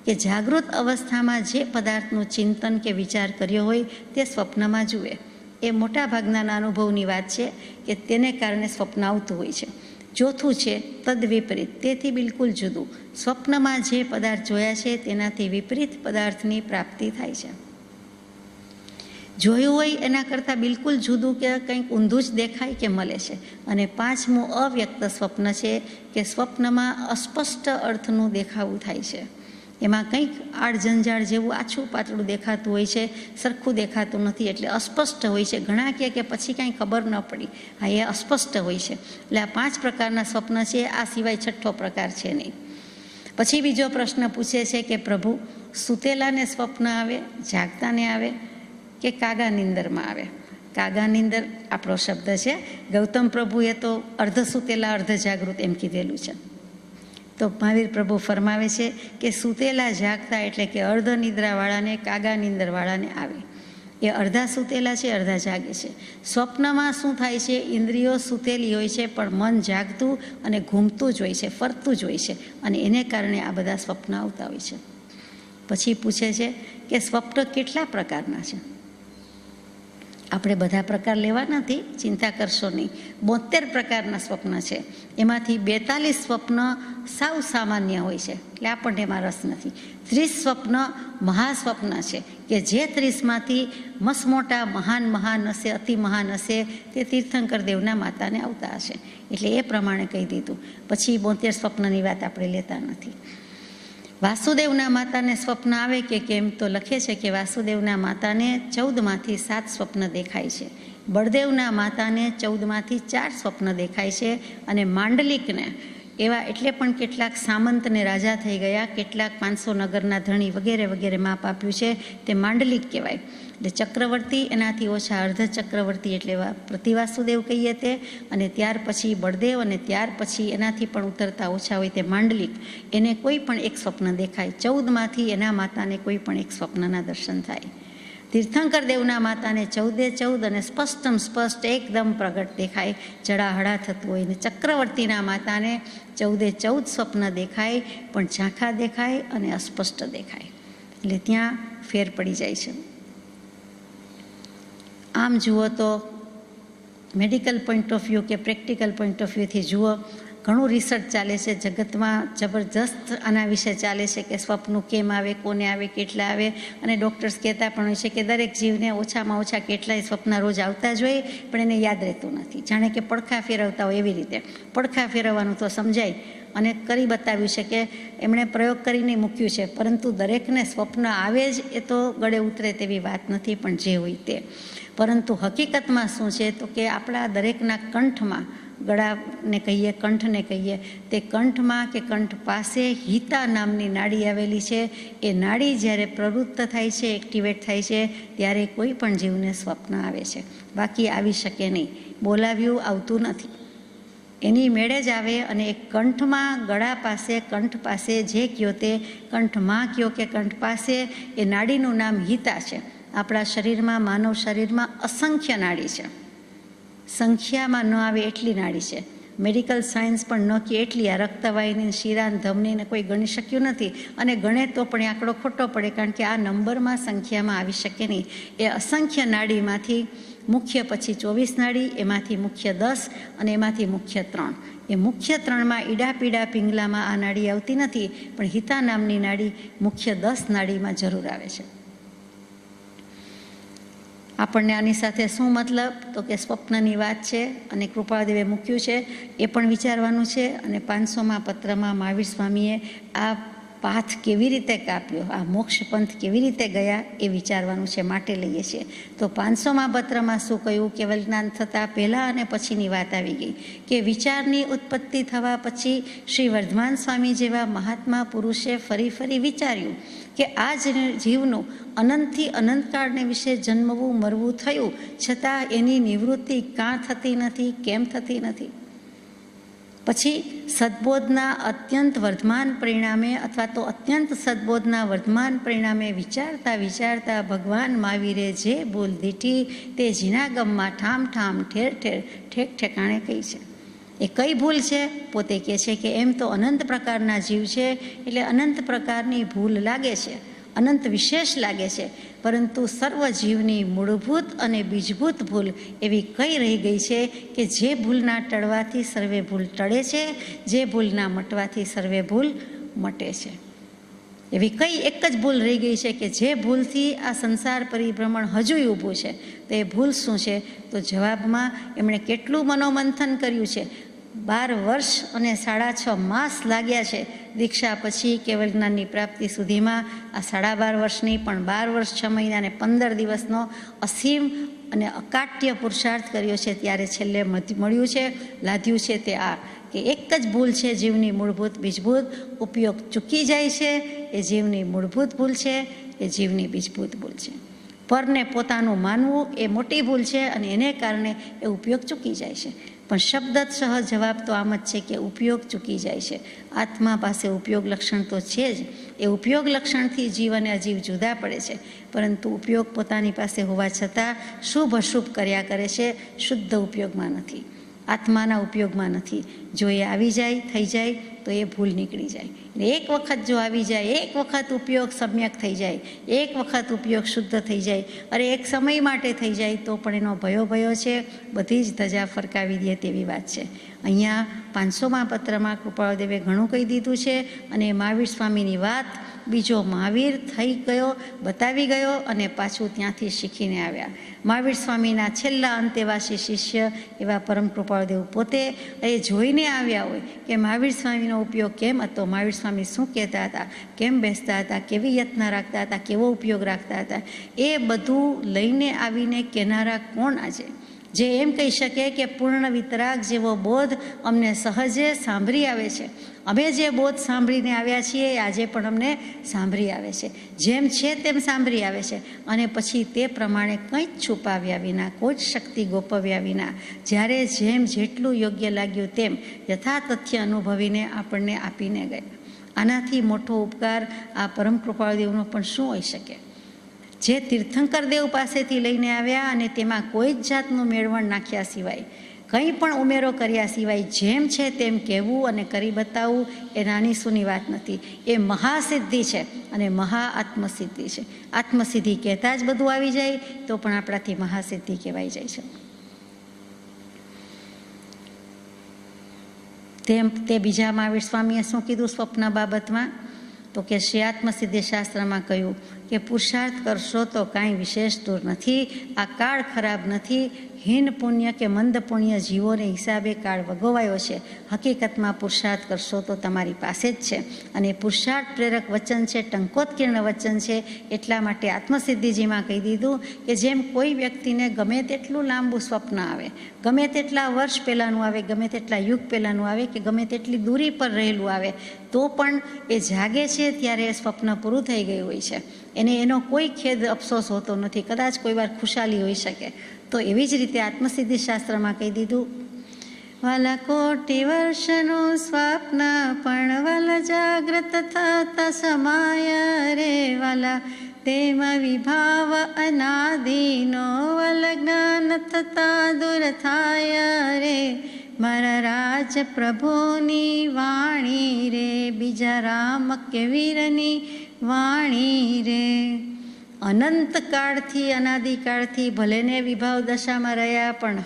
કે જાગૃત અવસ્થામાં જે પદાર્થનું ચિંતન કે વિચાર કર્યો હોય તે સ્વપ્નમાં જુએ. એ મોટાભાગના અનુભવની વાત છે કે તેને કારણે સ્વપ્ન આવતું હોય છે. ચોથું છે તદ વિપરીત, તેથી બિલકુલ જુદું. સ્વપ્નમાં જે પદાર્થ જોયા છે તેનાથી વિપરીત પદાર્થની પ્રાપ્તિ થાય છે. જોયું હોય એના કરતાં બિલકુલ જુદું કે કંઈક ઊંધું જ દેખાય કે મળે છે. અને 5મું અવ્યક્ત સ્વપ્ન છે, કે સ્વપ્નમાં અસ્પષ્ટ અર્થનું દેખાવું થાય છે. એમાં કંઈક આડજંજાળ જેવું આછું પાતળું દેખાતું હોય છે, સરખું દેખાતું નથી, એટલે અસ્પષ્ટ હોય છે. ઘણા કહે કે પછી કાંઈ ખબર ન પડી. હા, એ અસ્પષ્ટ હોય છે. એટલે આ 5 પ્રકારના સ્વપ્ન છે. આ સિવાય 6થો પ્રકાર છે નહીં. પછી બીજો પ્રશ્ન પૂછે છે કે પ્રભુ, સૂતેલાને સ્વપ્ન આવે, જાગતાને આવે કે કાગા નિંદરમાં આવે? કાગા નિંદર આપણો શબ્દ છે. ગૌતમ પ્રભુએ તો અર્ધ સૂતેલા અર્ધ જાગૃત એમ કીધેલું છે. તો મહાવીર પ્રભુ ફરમાવે છે કે સૂતેલા જાગતા, એટલે કે અર્ધ નિદ્રાવાળાને, કાગા નિંદરવાળાને આવે. એ અડધા સૂતેલા છે, અડધા જાગે છે. સ્વપ્નમાં શું થાય છે? ઇન્દ્રિયો સૂતેલી હોય છે, પણ મન જાગતું અને ઘૂમતું જ હોય છે, ફરતું જ હોય છે, અને એને કારણે આ બધા સ્વપ્ન આવતા હોય છે. પછી પૂછે છે કે સ્વપ્ન કેટલા પ્રકારના છે? આપણે બધા પ્રકાર લેવા નથી, ચિંતા કરશો નહીં. 72 પ્રકારના સ્વપ્ન છે. એમાંથી 42 સ્વપ્ન સાવ સામાન્ય હોય છે, એટલે આપણને એમાં રસ નથી. 30 સ્વપ્ન મહાસ્વપ્ન છે, કે જે 30માંથી મસમોટા મહાન હશે, અતિ મહાન હશે, તે તીર્થંકર દેવના માતાને આવતા હશે. એટલે એ પ્રમાણે કહી દીધું. પછી 72 સ્વપ્નની વાત આપણે લેતા નથી. વાસુદેવના માતાને સ્વપ્ન આવે કે કેમ? તો લખે છે કે વાસુદેવના માતાને 14માંથી 7 સ્વપ્ન દેખાય છે. બળદેવના માતાને 14માંથી 4 સ્વપ્ન દેખાય છે. અને માંડલિકને એવા, એટલે પણ કેટલાક સામંતને રાજા થઈ ગયા, કેટલાક 500 નગરના ધણી વગેરે વગેરે માપ આપ્યું છે, તે માંડલિક કહેવાય. એટલે ચક્રવર્તી, એનાથી ઓછા અર્ધ ચક્રવર્તી, એટલે પ્રતિવાસુદેવ કહીએ તે. અને ત્યાર પછી બળદેવ, અને ત્યાર પછી એનાથી પણ ઉતરતા ઓછા હોય તે માંડલિક. એને કોઈ પણ એક સ્વપ્ન દેખાય. 14માંથી એના માતાને કોઈ પણ એક સ્વપ્નના દર્શન થાય. તીર્થંકર દેવના માતાને 14 અને સ્પષ્ટ એકદમ પ્રગટ દેખાય, જડાહડા થતું હોય. ને ચક્રવર્તીના માતાને 14 સ્વપ્ન દેખાય, પણ ઝાંખા દેખાય અને અસ્પષ્ટ દેખાય. એટલે ત્યાં ફેર પડી જાય છે. આમ જુઓ તો મેડિકલ પોઈન્ટ ઓફ વ્યૂ કે પ્રેક્ટિકલ પોઈન્ટ ઓફ વ્યૂથી જુઓ, ઘણું રિસર્ચ ચાલે છે જગતમાં, જબરજસ્ત આના વિશે ચાલે છે કે સ્વપ્ન કેમ આવે, કોને આવે, કેટલા આવે. અને ડૉક્ટર્સ કહેતા પણ હોય છે કે દરેક જીવને ઓછામાં ઓછા કેટલાય સ્વપ્ન રોજ આવતા જ હોય, પણ એને યાદ રહેતું નથી. જાણે કે પડખા ફેરવતા હોય એવી રીતે પડખા ફેરવવાનું તો સમજાય અને કરી બતાવ્યું છે કે એમણે પ્રયોગ કરીને મૂક્યું છે, પરંતુ દરેકને સ્વપ્ન આવે જ એ તો ગળે ઉતરે તેવી વાત નથી, પણ જે હોય તે. પરંતુ હકીકતમાં શું છે તો કે આપણા દરેકના કંઠમાં, ગળાને કહીએ, કંઠને કહીએ, તે કંઠમાં કે કંઠ પાસે હિતા નામની નાડી આવેલી છે. એ નાડી જ્યારે પ્રવૃત્ત થાય છે, એક્ટિવેટ થાય છે, ત્યારે કોઈ પણ જીવને સ્વપ્ન આવે છે, બાકી આવી શકે નહીં. બોલાવ્યું આવતું નથી, એની મેળે જ આવે. અને એ કંઠમાં, ગળા પાસે, કંઠ પાસે જે કયો તે, કંઠમાં કયો કે કંઠ પાસે, એ નાડીનું નામ હિતા છે. આપણા શરીરમાં, માનવ શરીરમાં અસંખ્ય નાડી છે, સંખ્યામાં ન આવે એટલી નાડી છે. મેડિકલ સાયન્સ પણ ન કે એટલી. આ રક્તવાહિની, શિરા, ધમનીને કોઈ ગણી શક્યું નથી, અને ગણે તો પણ એ આંકડો ખોટો પડે, કારણ કે આ નંબરમાં, સંખ્યામાં આવી શકે નહીં. એ અસંખ્ય નાડીમાંથી મુખ્ય પછી 24 નાડી, એમાંથી મુખ્ય 10 અને એમાંથી મુખ્ય 3. એ મુખ્ય 3માં ઈડા, પીડા, પિંગલામાં આ નાડી આવતી નથી, પણ હિતા નામની નાડી મુખ્ય 10 નાડીમાં જરૂર આવે છે. આપણને આની સાથે શું મતલબ તો કે સ્વપ્નની વાત છે, અને કૃપાળદેવે મૂક્યું છે એ પણ વિચારવાનું છે. અને 500મા પત્રમાં મહાવીર સ્વામીએ આ પાથ કેવી રીતે કાપ્યો, આ મોક્ષ પંથ કેવી રીતે ગયા એ વિચારવાનું છે, માટે લઈએ છીએ. તો 500મા પત્રમાં શું કહ્યું, કેવલ જ્ઞાન થતાં પહેલાં અને પછીની વાત આવી ગઈ કે વિચારની ઉત્પત્તિ થવા પછી શ્રી વર્ધમાન સ્વામી જેવા મહાત્મા પુરુષે ફરી વિચાર્યું કે આ જીવનું અનંતથી અનંતકાળને વિશે જન્મવું મરવું થયું, છતાં એની નિવૃત્તિ કાં થતી નથી, કેમ થતી નથી. પછી સદબોધના અત્યંત વર્ધમાન પરિણામે, અથવા તો અત્યંત સદબોધના વર્ધમાન પરિણામે વિચારતા ભગવાન મહાવીરે જે ભૂલ દીઠી તે જીનાગમમાં ઠામ ઠેર ઠેક ઠેકાણે કહી છે. એ કઈ ભૂલ છે? પોતે કહે છે કે એમ તો અનંત પ્રકારના જીવ છે, એટલે અનંત પ્રકારની ભૂલ લાગે છે, અનંત વિશેષ લાગે છે, પરંતુ સર્વ જીવની મૂળભૂત અને બીજભૂત ભૂલ એવી કઈ રહી ગઈ છે કે જે ભૂલના ટળવાથી સર્વે ભૂલ ટળે છે, જે ભૂલના મટવાથી સર્વે ભૂલ મટે છે. એવી કઈ એક જ ભૂલ રહી ગઈ છે કે જે ભૂલથી આ સંસાર પરિભ્રમણ હજુય ઊભું છે. તો એ ભૂલ શું છે? તો જવાબમાં એમણે કેટલું મનોમંથન કર્યું છે. 12 વર્ષ અને 6.5 માસ લાગ્યા છે દીક્ષા પછી કેવલ જ્ઞાનની પ્રાપ્તિ સુધીમાં. આ 12.5 વર્ષની પણ 12 વર્ષ 6 મહિના અને 15 દિવસનો અસીમ અને અકાટ્ય પુરુષાર્થ કર્યો છે. ત્યારે છેલ્લે મળ્યું છે, લાદ્યું છે તે આ કે એક જ ભૂલ છે જીવની મૂળભૂત બીજભૂત. ઉપયોગ ચૂકી જાય છે એ જીવની મૂળભૂત ભૂલ છે, એ જીવની બીજભૂત ભૂલ છે. પરને પોતાનું માનવું એ મોટી ભૂલ છે, અને એને કારણે એ ઉપયોગ ચૂકી જાય છે. પણ શબ્દશઃ જવાબ તો આમ જ છે કે ઉપયોગ ચૂકી જાય છે. આત્મા પાસે ઉપયોગ લક્ષણ તો છે જ, એ ઉપયોગ લક્ષણથી જીવ અને અજીવ જુદા પડે છે, પરંતુ ઉપયોગ પોતાની પાસે હોવા છતાં શુભ અશુભ કર્યા કરે છે, શુદ્ધ ઉપયોગમાં નથી, આત્માના ઉપયોગમાં નથી. જો એ આવી જાય, થઈ જાય તો એ ભૂલ નીકળી જાય. એટલે એક વખત જો આવી જાય, એક વખત ઉપયોગ સમ્યક થઈ જાય, એક વખત ઉપયોગ શુદ્ધ થઈ જાય, અરે એક સમય માટે થઈ જાય તો પણ એનો ભયો છે, બધી જ ધજા ફરકાવી દે તેવી વાત છે. અહીંયા 500મા પત્રમાં કૃપાળદેવે ઘણું કહી દીધું છે, અને મહાવીર સ્વામીની વાત બીજો મહાવીર થઈ ગયો, બતાવી ગયો, અને પાછું ત્યાંથી શીખીને આવ્યા. મહાવીર સ્વામીના છેલ્લા અંતેવાસી શિષ્ય એવા પરમ કૃપાળદેવ પોતે એ જોઈને આવ્યા હોય કે મહાવીર સ્વામીનો ઉપયોગ કેમ હતો, મહાવીર સ્વામી શું કહેતા હતા, કેમ બેસતા હતા, કેવી યત્ન રાખતા હતા, કેવો ઉપયોગ રાખતા હતા, એ બધું લઈને આવીને કહેનારા કોણ આજે? જે એમ કહી શકે કે પૂર્ણ વિતરાગ જેવો બોધ અમને સહજે સાંભળી આવે છે. અમે જે બોધ સાંભળીને આવ્યા છીએ એ આજે પણ અમને સાંભળી આવે છે, જેમ છે તેમ સાંભળી આવે છે, અને પછી તે પ્રમાણે કંઈ જ છુપાવ્યા વિના, કોઈ જ શક્તિ ગોપવ્યા વિના, જ્યારે જેમ જેટલું યોગ્ય લાગ્યું તેમ યથાતથ્ય અનુભવીને આપણને આપીને ગયા. આનાથી મોટો ઉપકાર આ પરમ કૃપાળદેવનો પણ શું હોઈ શકે? જે તીર્થંકર દેવ પાસેથી લઈને આવ્યા અને તેમાં કોઈ જ જાતનું મેળવણ નાખ્યા સિવાય, કંઈ પણ ઉમેરો કર્યા સિવાય જેમ છે તેમ કહેવું અને કરી બતાવવું એ નાની સૂની વાત નથી. એ મહાસિદ્ધિ છે અને મહા આત્મસિદ્ધિ છે. આત્મસિદ્ધિ કહેતા જ બધું આવી જાય તો પણ આપણાથી મહાસિદ્ધિ કહેવાઈ જાય છે. તે બીજા મહાવીર સ્વામીએ શું કીધું સ્વપ્ન બાબતમાં? તો કે શ્રી આત્મસિદ્ધિ શાસ્ત્રમાં કહ્યું કે પુરુષાર્થ કરશો તો કાંઈ વિશેષ દૂર નથી. આ કાળ ખરાબ નથી. હીન પુણ્ય કે મંદ પુણ્ય જીવોને હિસાબે કાળ વગોવાયો છે. હકીકતમાં પુરુષાર્થ કરશો તો તમારી પાસે જ છે અને પુરુષાર્થ પ્રેરક વચન છે, ટંકોત્કીર્ણ વચન છે. એટલા માટે આત્મસિદ્ધિજીમાં કહી દીધું કે જેમ કોઈ વ્યક્તિને ગમે તેટલું લાંબુ સ્વપ્ન આવે, ગમે તેટલા વર્ષ પહેલાંનું આવે, ગમે તેટલા યુગ પહેલાંનું આવે કે ગમે તેટલી દૂરી પર રહેલું આવે, તો પણ એ જાગે છે ત્યારે એ સ્વપ્ન પૂરું થઈ ગયું હોય છે. એનો કોઈ ખેદ અફસોસ હોતો નથી. કદાચ કોઈ વાર ખુશાલી હોઈ શકે. તો એવી જ રીતે આત્મસિદ્ધિ શાસ્ત્રમાં કહી દીધું, વાલા કોટી વર્ષનું સ્વપ્ન પણ વાલા જાગ્રત થતા સમાય રે વાલા, તેમાં વિભાવ અનાદિનો વાલા જ્ઞાન થતા દૂર થાય રે. મારા રાજ પ્રભુની વાણી રે, બીજા રામ કે વીરની વાણી રે. અનંતકાળથી અનાદિકાળથી ભલેને વિભાવ દશામાં રહ્યા, પણ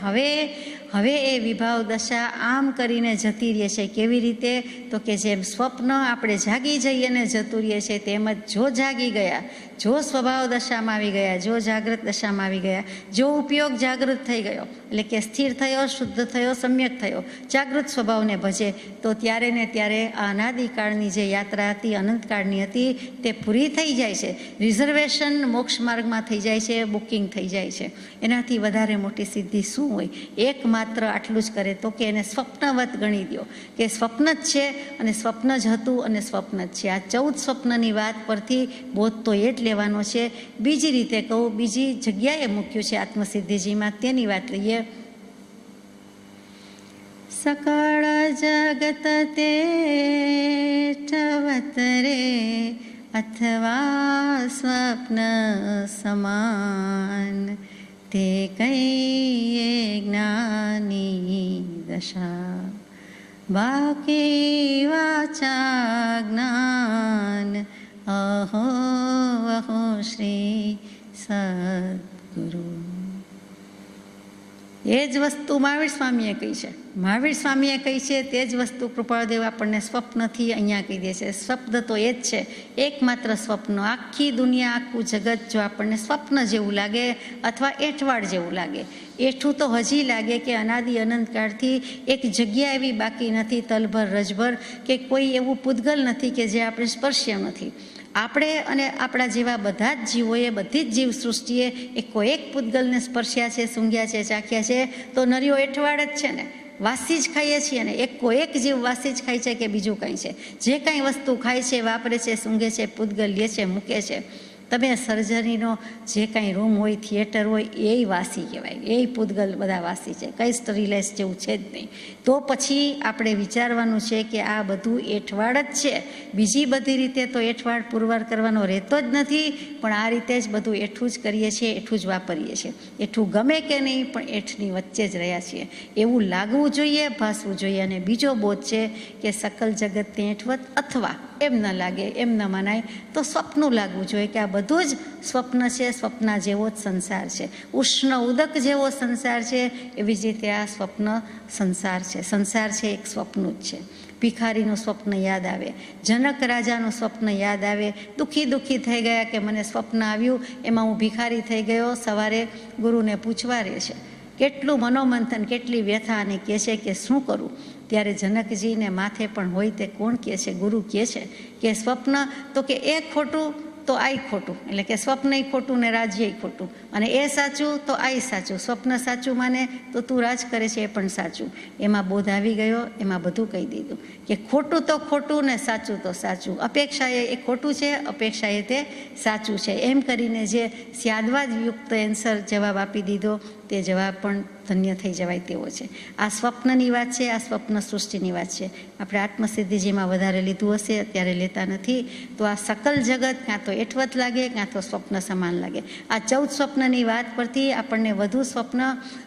હવે એ વિભાવ દશા આમ કરીને જતી રહે છે. કેવી રીતે? તો કે જેમ સ્વપ્ન આપણે જાગી જઈએ ને જતું રહે છે, તેમજ જો જાગી ગયા, જો સ્વભાવ દશામાં આવી ગયા, જો જાગૃત દશામાં આવી ગયા, જો ઉપયોગ જાગૃત થઈ ગયો, એટલે કે સ્થિર થયો, શુદ્ધ થયો, સમ્યક થયો, જાગૃત સ્વભાવને ભજે, તો ત્યારે ને ત્યારે આ અનાદિકાળની જે યાત્રા હતી, અનંતકાળની હતી, તે પૂરી થઈ જાય છે. રિઝર્વેશન મોક્ષ માર્ગમાં થઈ જાય છે, બુકિંગ થઈ જાય છે. એનાથી વધારે મોટી સિદ્ધિ શું હોય? એકમાત્ર આટલું જ કરે તો કે એને સ્વપ્નવત ગણી દો કે સ્વપ્ન જ છે અને સ્વપ્ન જ હતું અને સ્વપ્ન જ છે. આ 14 સ્વપ્નની વાત પરથી બોધ તો એ જ લેવાનો છે. બીજી રીતે કહું, બીજી જગ્યાએ મૂક્યું છે આત્મસિદ્ધિજીમાં, તેની વાત લઈએ. સકળ જગત તે ઠવત રે, અથવા સ્વપ્ન સમાન, તે કહીએ જ્ઞાની દશા, બાકી વાચા જ્ઞાન, અહો અહો શ્રી સદગુરુ. એ જ વસ્તુ મહાવીર સ્વામીએ કહી છે. મહાવીર સ્વામીએ કહી છે તે જ વસ્તુ કૃપાળદેવ આપણને સ્વપ્નથી અહીંયા કહી દે છે. શબ્દ તો એ જ છે, એકમાત્ર સ્વપ્ન. આખી દુનિયા, આખું જગત જો આપણને સ્વપ્ન જેવું લાગે અથવા એઠવાડ જેવું લાગે, એઠું તો હજી લાગે કે અનાદિ અનંતકાળથી એક જગ્યા એવી બાકી નથી, તલભર રજભર, કે કોઈ એવું પૂતગલ નથી કે જે આપણે સ્પર્શ્ય નથી. આપણે અને આપણા જેવા બધા જ જીવોએ, બધી જ જીવ સૃષ્ટિએ એક પૂતગલને સ્પર્શ્યા છે, સૂંઘ્યા છે, ચાખ્યા છે. તો નરિયો એઠવાડ જ છે ને, વાસી જ ખાઈએ છીએ ને. એક જીવ વાસી જ ખાય છે કે બીજું કંઈ છે? જે કાંઈ વસ્તુ ખાય છે, વાપરે છે, સૂંઘે છે, પૂતગલ લે છે, મૂકે છે. તમે સર્જરીનો જે કાંઈ રૂમ હોય, થિયેટર હોય, એ વાસી કહેવાય, એ પૂતગલ બધા વાસી છે, કંઈ સ્ટરીલાઇઝ જેવું છે જ નહીં. તો પછી આપણે વિચારવાનું છે કે આ બધું એઠવાડ જ છે. બીજી બધી રીતે તો એઠવાડ પુરવાર કરવાનો રહેતો જ નથી, પણ આ રીતે જ બધું એઠું જ કરીએ છીએ, એઠું જ વાપરીએ છીએ. એઠું ગમે કે નહીં, પણ એઠની વચ્ચે જ રહ્યા છીએ એવું લાગવું જોઈએ, ભાસવું જોઈએ. અને બીજો બોધ છે કે સકલ જગતને એઠવત, અથવા એમ ન લાગે, એમ ન મનાય તો સ્વપ્નું લાગવું જોઈએ કે આ બધું જ સ્વપ્ન છે, સ્વપ્ના જેવો જ સંસાર છે. ઉષ્ણ ઉદક જેવો સંસાર છે, એવી જ રીતે આ સ્વપ્ન સંસાર છે. સંસાર છે એક સ્વપ્નું જ છે. ભિખારીનું સ્વપ્ન યાદ આવે, જનક રાજાનું સ્વપ્ન યાદ આવે. દુઃખી થઈ ગયા કે મને સ્વપ્ન આવ્યું, એમાં હું ભિખારી થઈ ગયો. સવારે ગુરુને પૂછવા રહે છે, કેટલું મનોમંથન, કેટલી વ્યથા, અને કહે છે કે શું કરું? ત્યારે જનકજીને માથે પણ હોય તે કોણ કહે છે? ગુરુ કહે છે કે સ્વપ્ન તો કે એ ખોટું તો આય ખોટું, એટલે કે સ્વપ્નય ખોટું ને રાજ્યય ખોટું, અને એ સાચું તો આય સાચું. સ્વપ્ન સાચું માને તો તું રાજ કરે છે એ પણ સાચું. એમાં બોધ આવી ગયો, એમાં બધું કહી દીધું કે ખોટું તો ખોટું ને સાચું તો સાચું. અપેક્ષાએ એ ખોટું છે, અપેક્ષાએ તે સાચું છે. એમ કરીને જે સ્યાદવાદ યુક્ત એન્સર જવાબ આપી દીધો, તે જવાબ પણ ધન્ય થઈ જવાય તેવો છે. આ સ્વપ્નની વાત છે, આ સ્વપ્ન સૃષ્ટિની વાત છે. આપણે આત્મસિદ્ધિ જેમાં વધારે લીધું હશે, અત્યારે લેતા નથી, તો આ સકલ જગત કાં તો એઠવત લાગે કાં તો સ્વપ્ન સમાન લાગે. આ 14 સ્વપ્નની વાત પરથી આપણને વધુ સ્વપ્ન,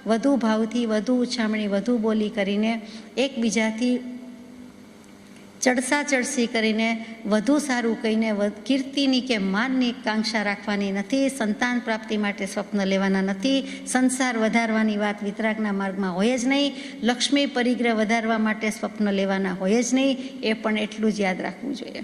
વધુ ભાવથી, વધુ ઉછામણી, વધુ બોલી કરીને, એકબીજાથી ચડસા ચડસી કરીને, વધુ સારું કહીને કીર્તિની કે માનની કાંક્ષા રાખવાની નથી. સંતાન પ્રાપ્તિ માટે સ્વપ્ન લેવાના નથી. સંસાર વધારવાની વાત વિતરાગના માર્ગમાં હોય જ નહીં. લક્ષ્મી પરિગ્રહ વધારવા માટે સ્વપ્ન લેવાના હોય જ નહીં. એ પણ એટલું જ યાદ રાખવું જોઈએ.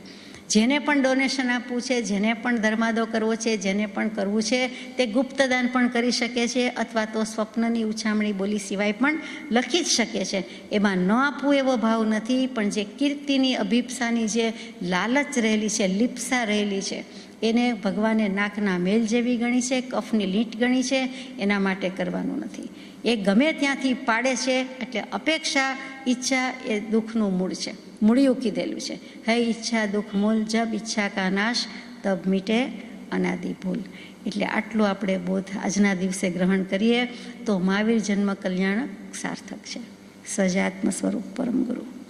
જેને પણ ડોનેશન આપવું છે, જેને પણ ધર્માદો કરવો છે, જેને પણ કરવું છે, તે ગુપ્તદાન પણ કરી શકે છે, અથવા તો સ્વપ્નની ઉછામણી બોલી સિવાય પણ લખી જ શકે છે. એમાં ન આપવું એવો ભાવ નથી, પણ જે કીર્તિની અભિપ્સાની જે લાલચ રહેલી છે, લિપ્સા રહેલી છે, એને ભગવાને નાકના મેલ જેવી ગણી છે, કફની લીંટ ગણી છે. એના માટે કરવાનું નથી. એ ગમે ત્યાંથી પાડે છે. એટલે અપેક્ષા, ઈચ્છા એ દુઃખનું મૂળ છે. મૂળિયું કીધેલું છે, હે ઈચ્છા દુઃખ મૂલ, જબ ઈચ્છા કા નાશ તબ મીટે અનાદિ ભૂલ. એટલે આટલું આપણે બોધ આજના દિવસે ગ્રહણ કરીએ તો મહાવીર જન્મ કલ્યાણ સાર્થક છે. સજાત્મ સ્વરૂપ પરમ ગુરુ.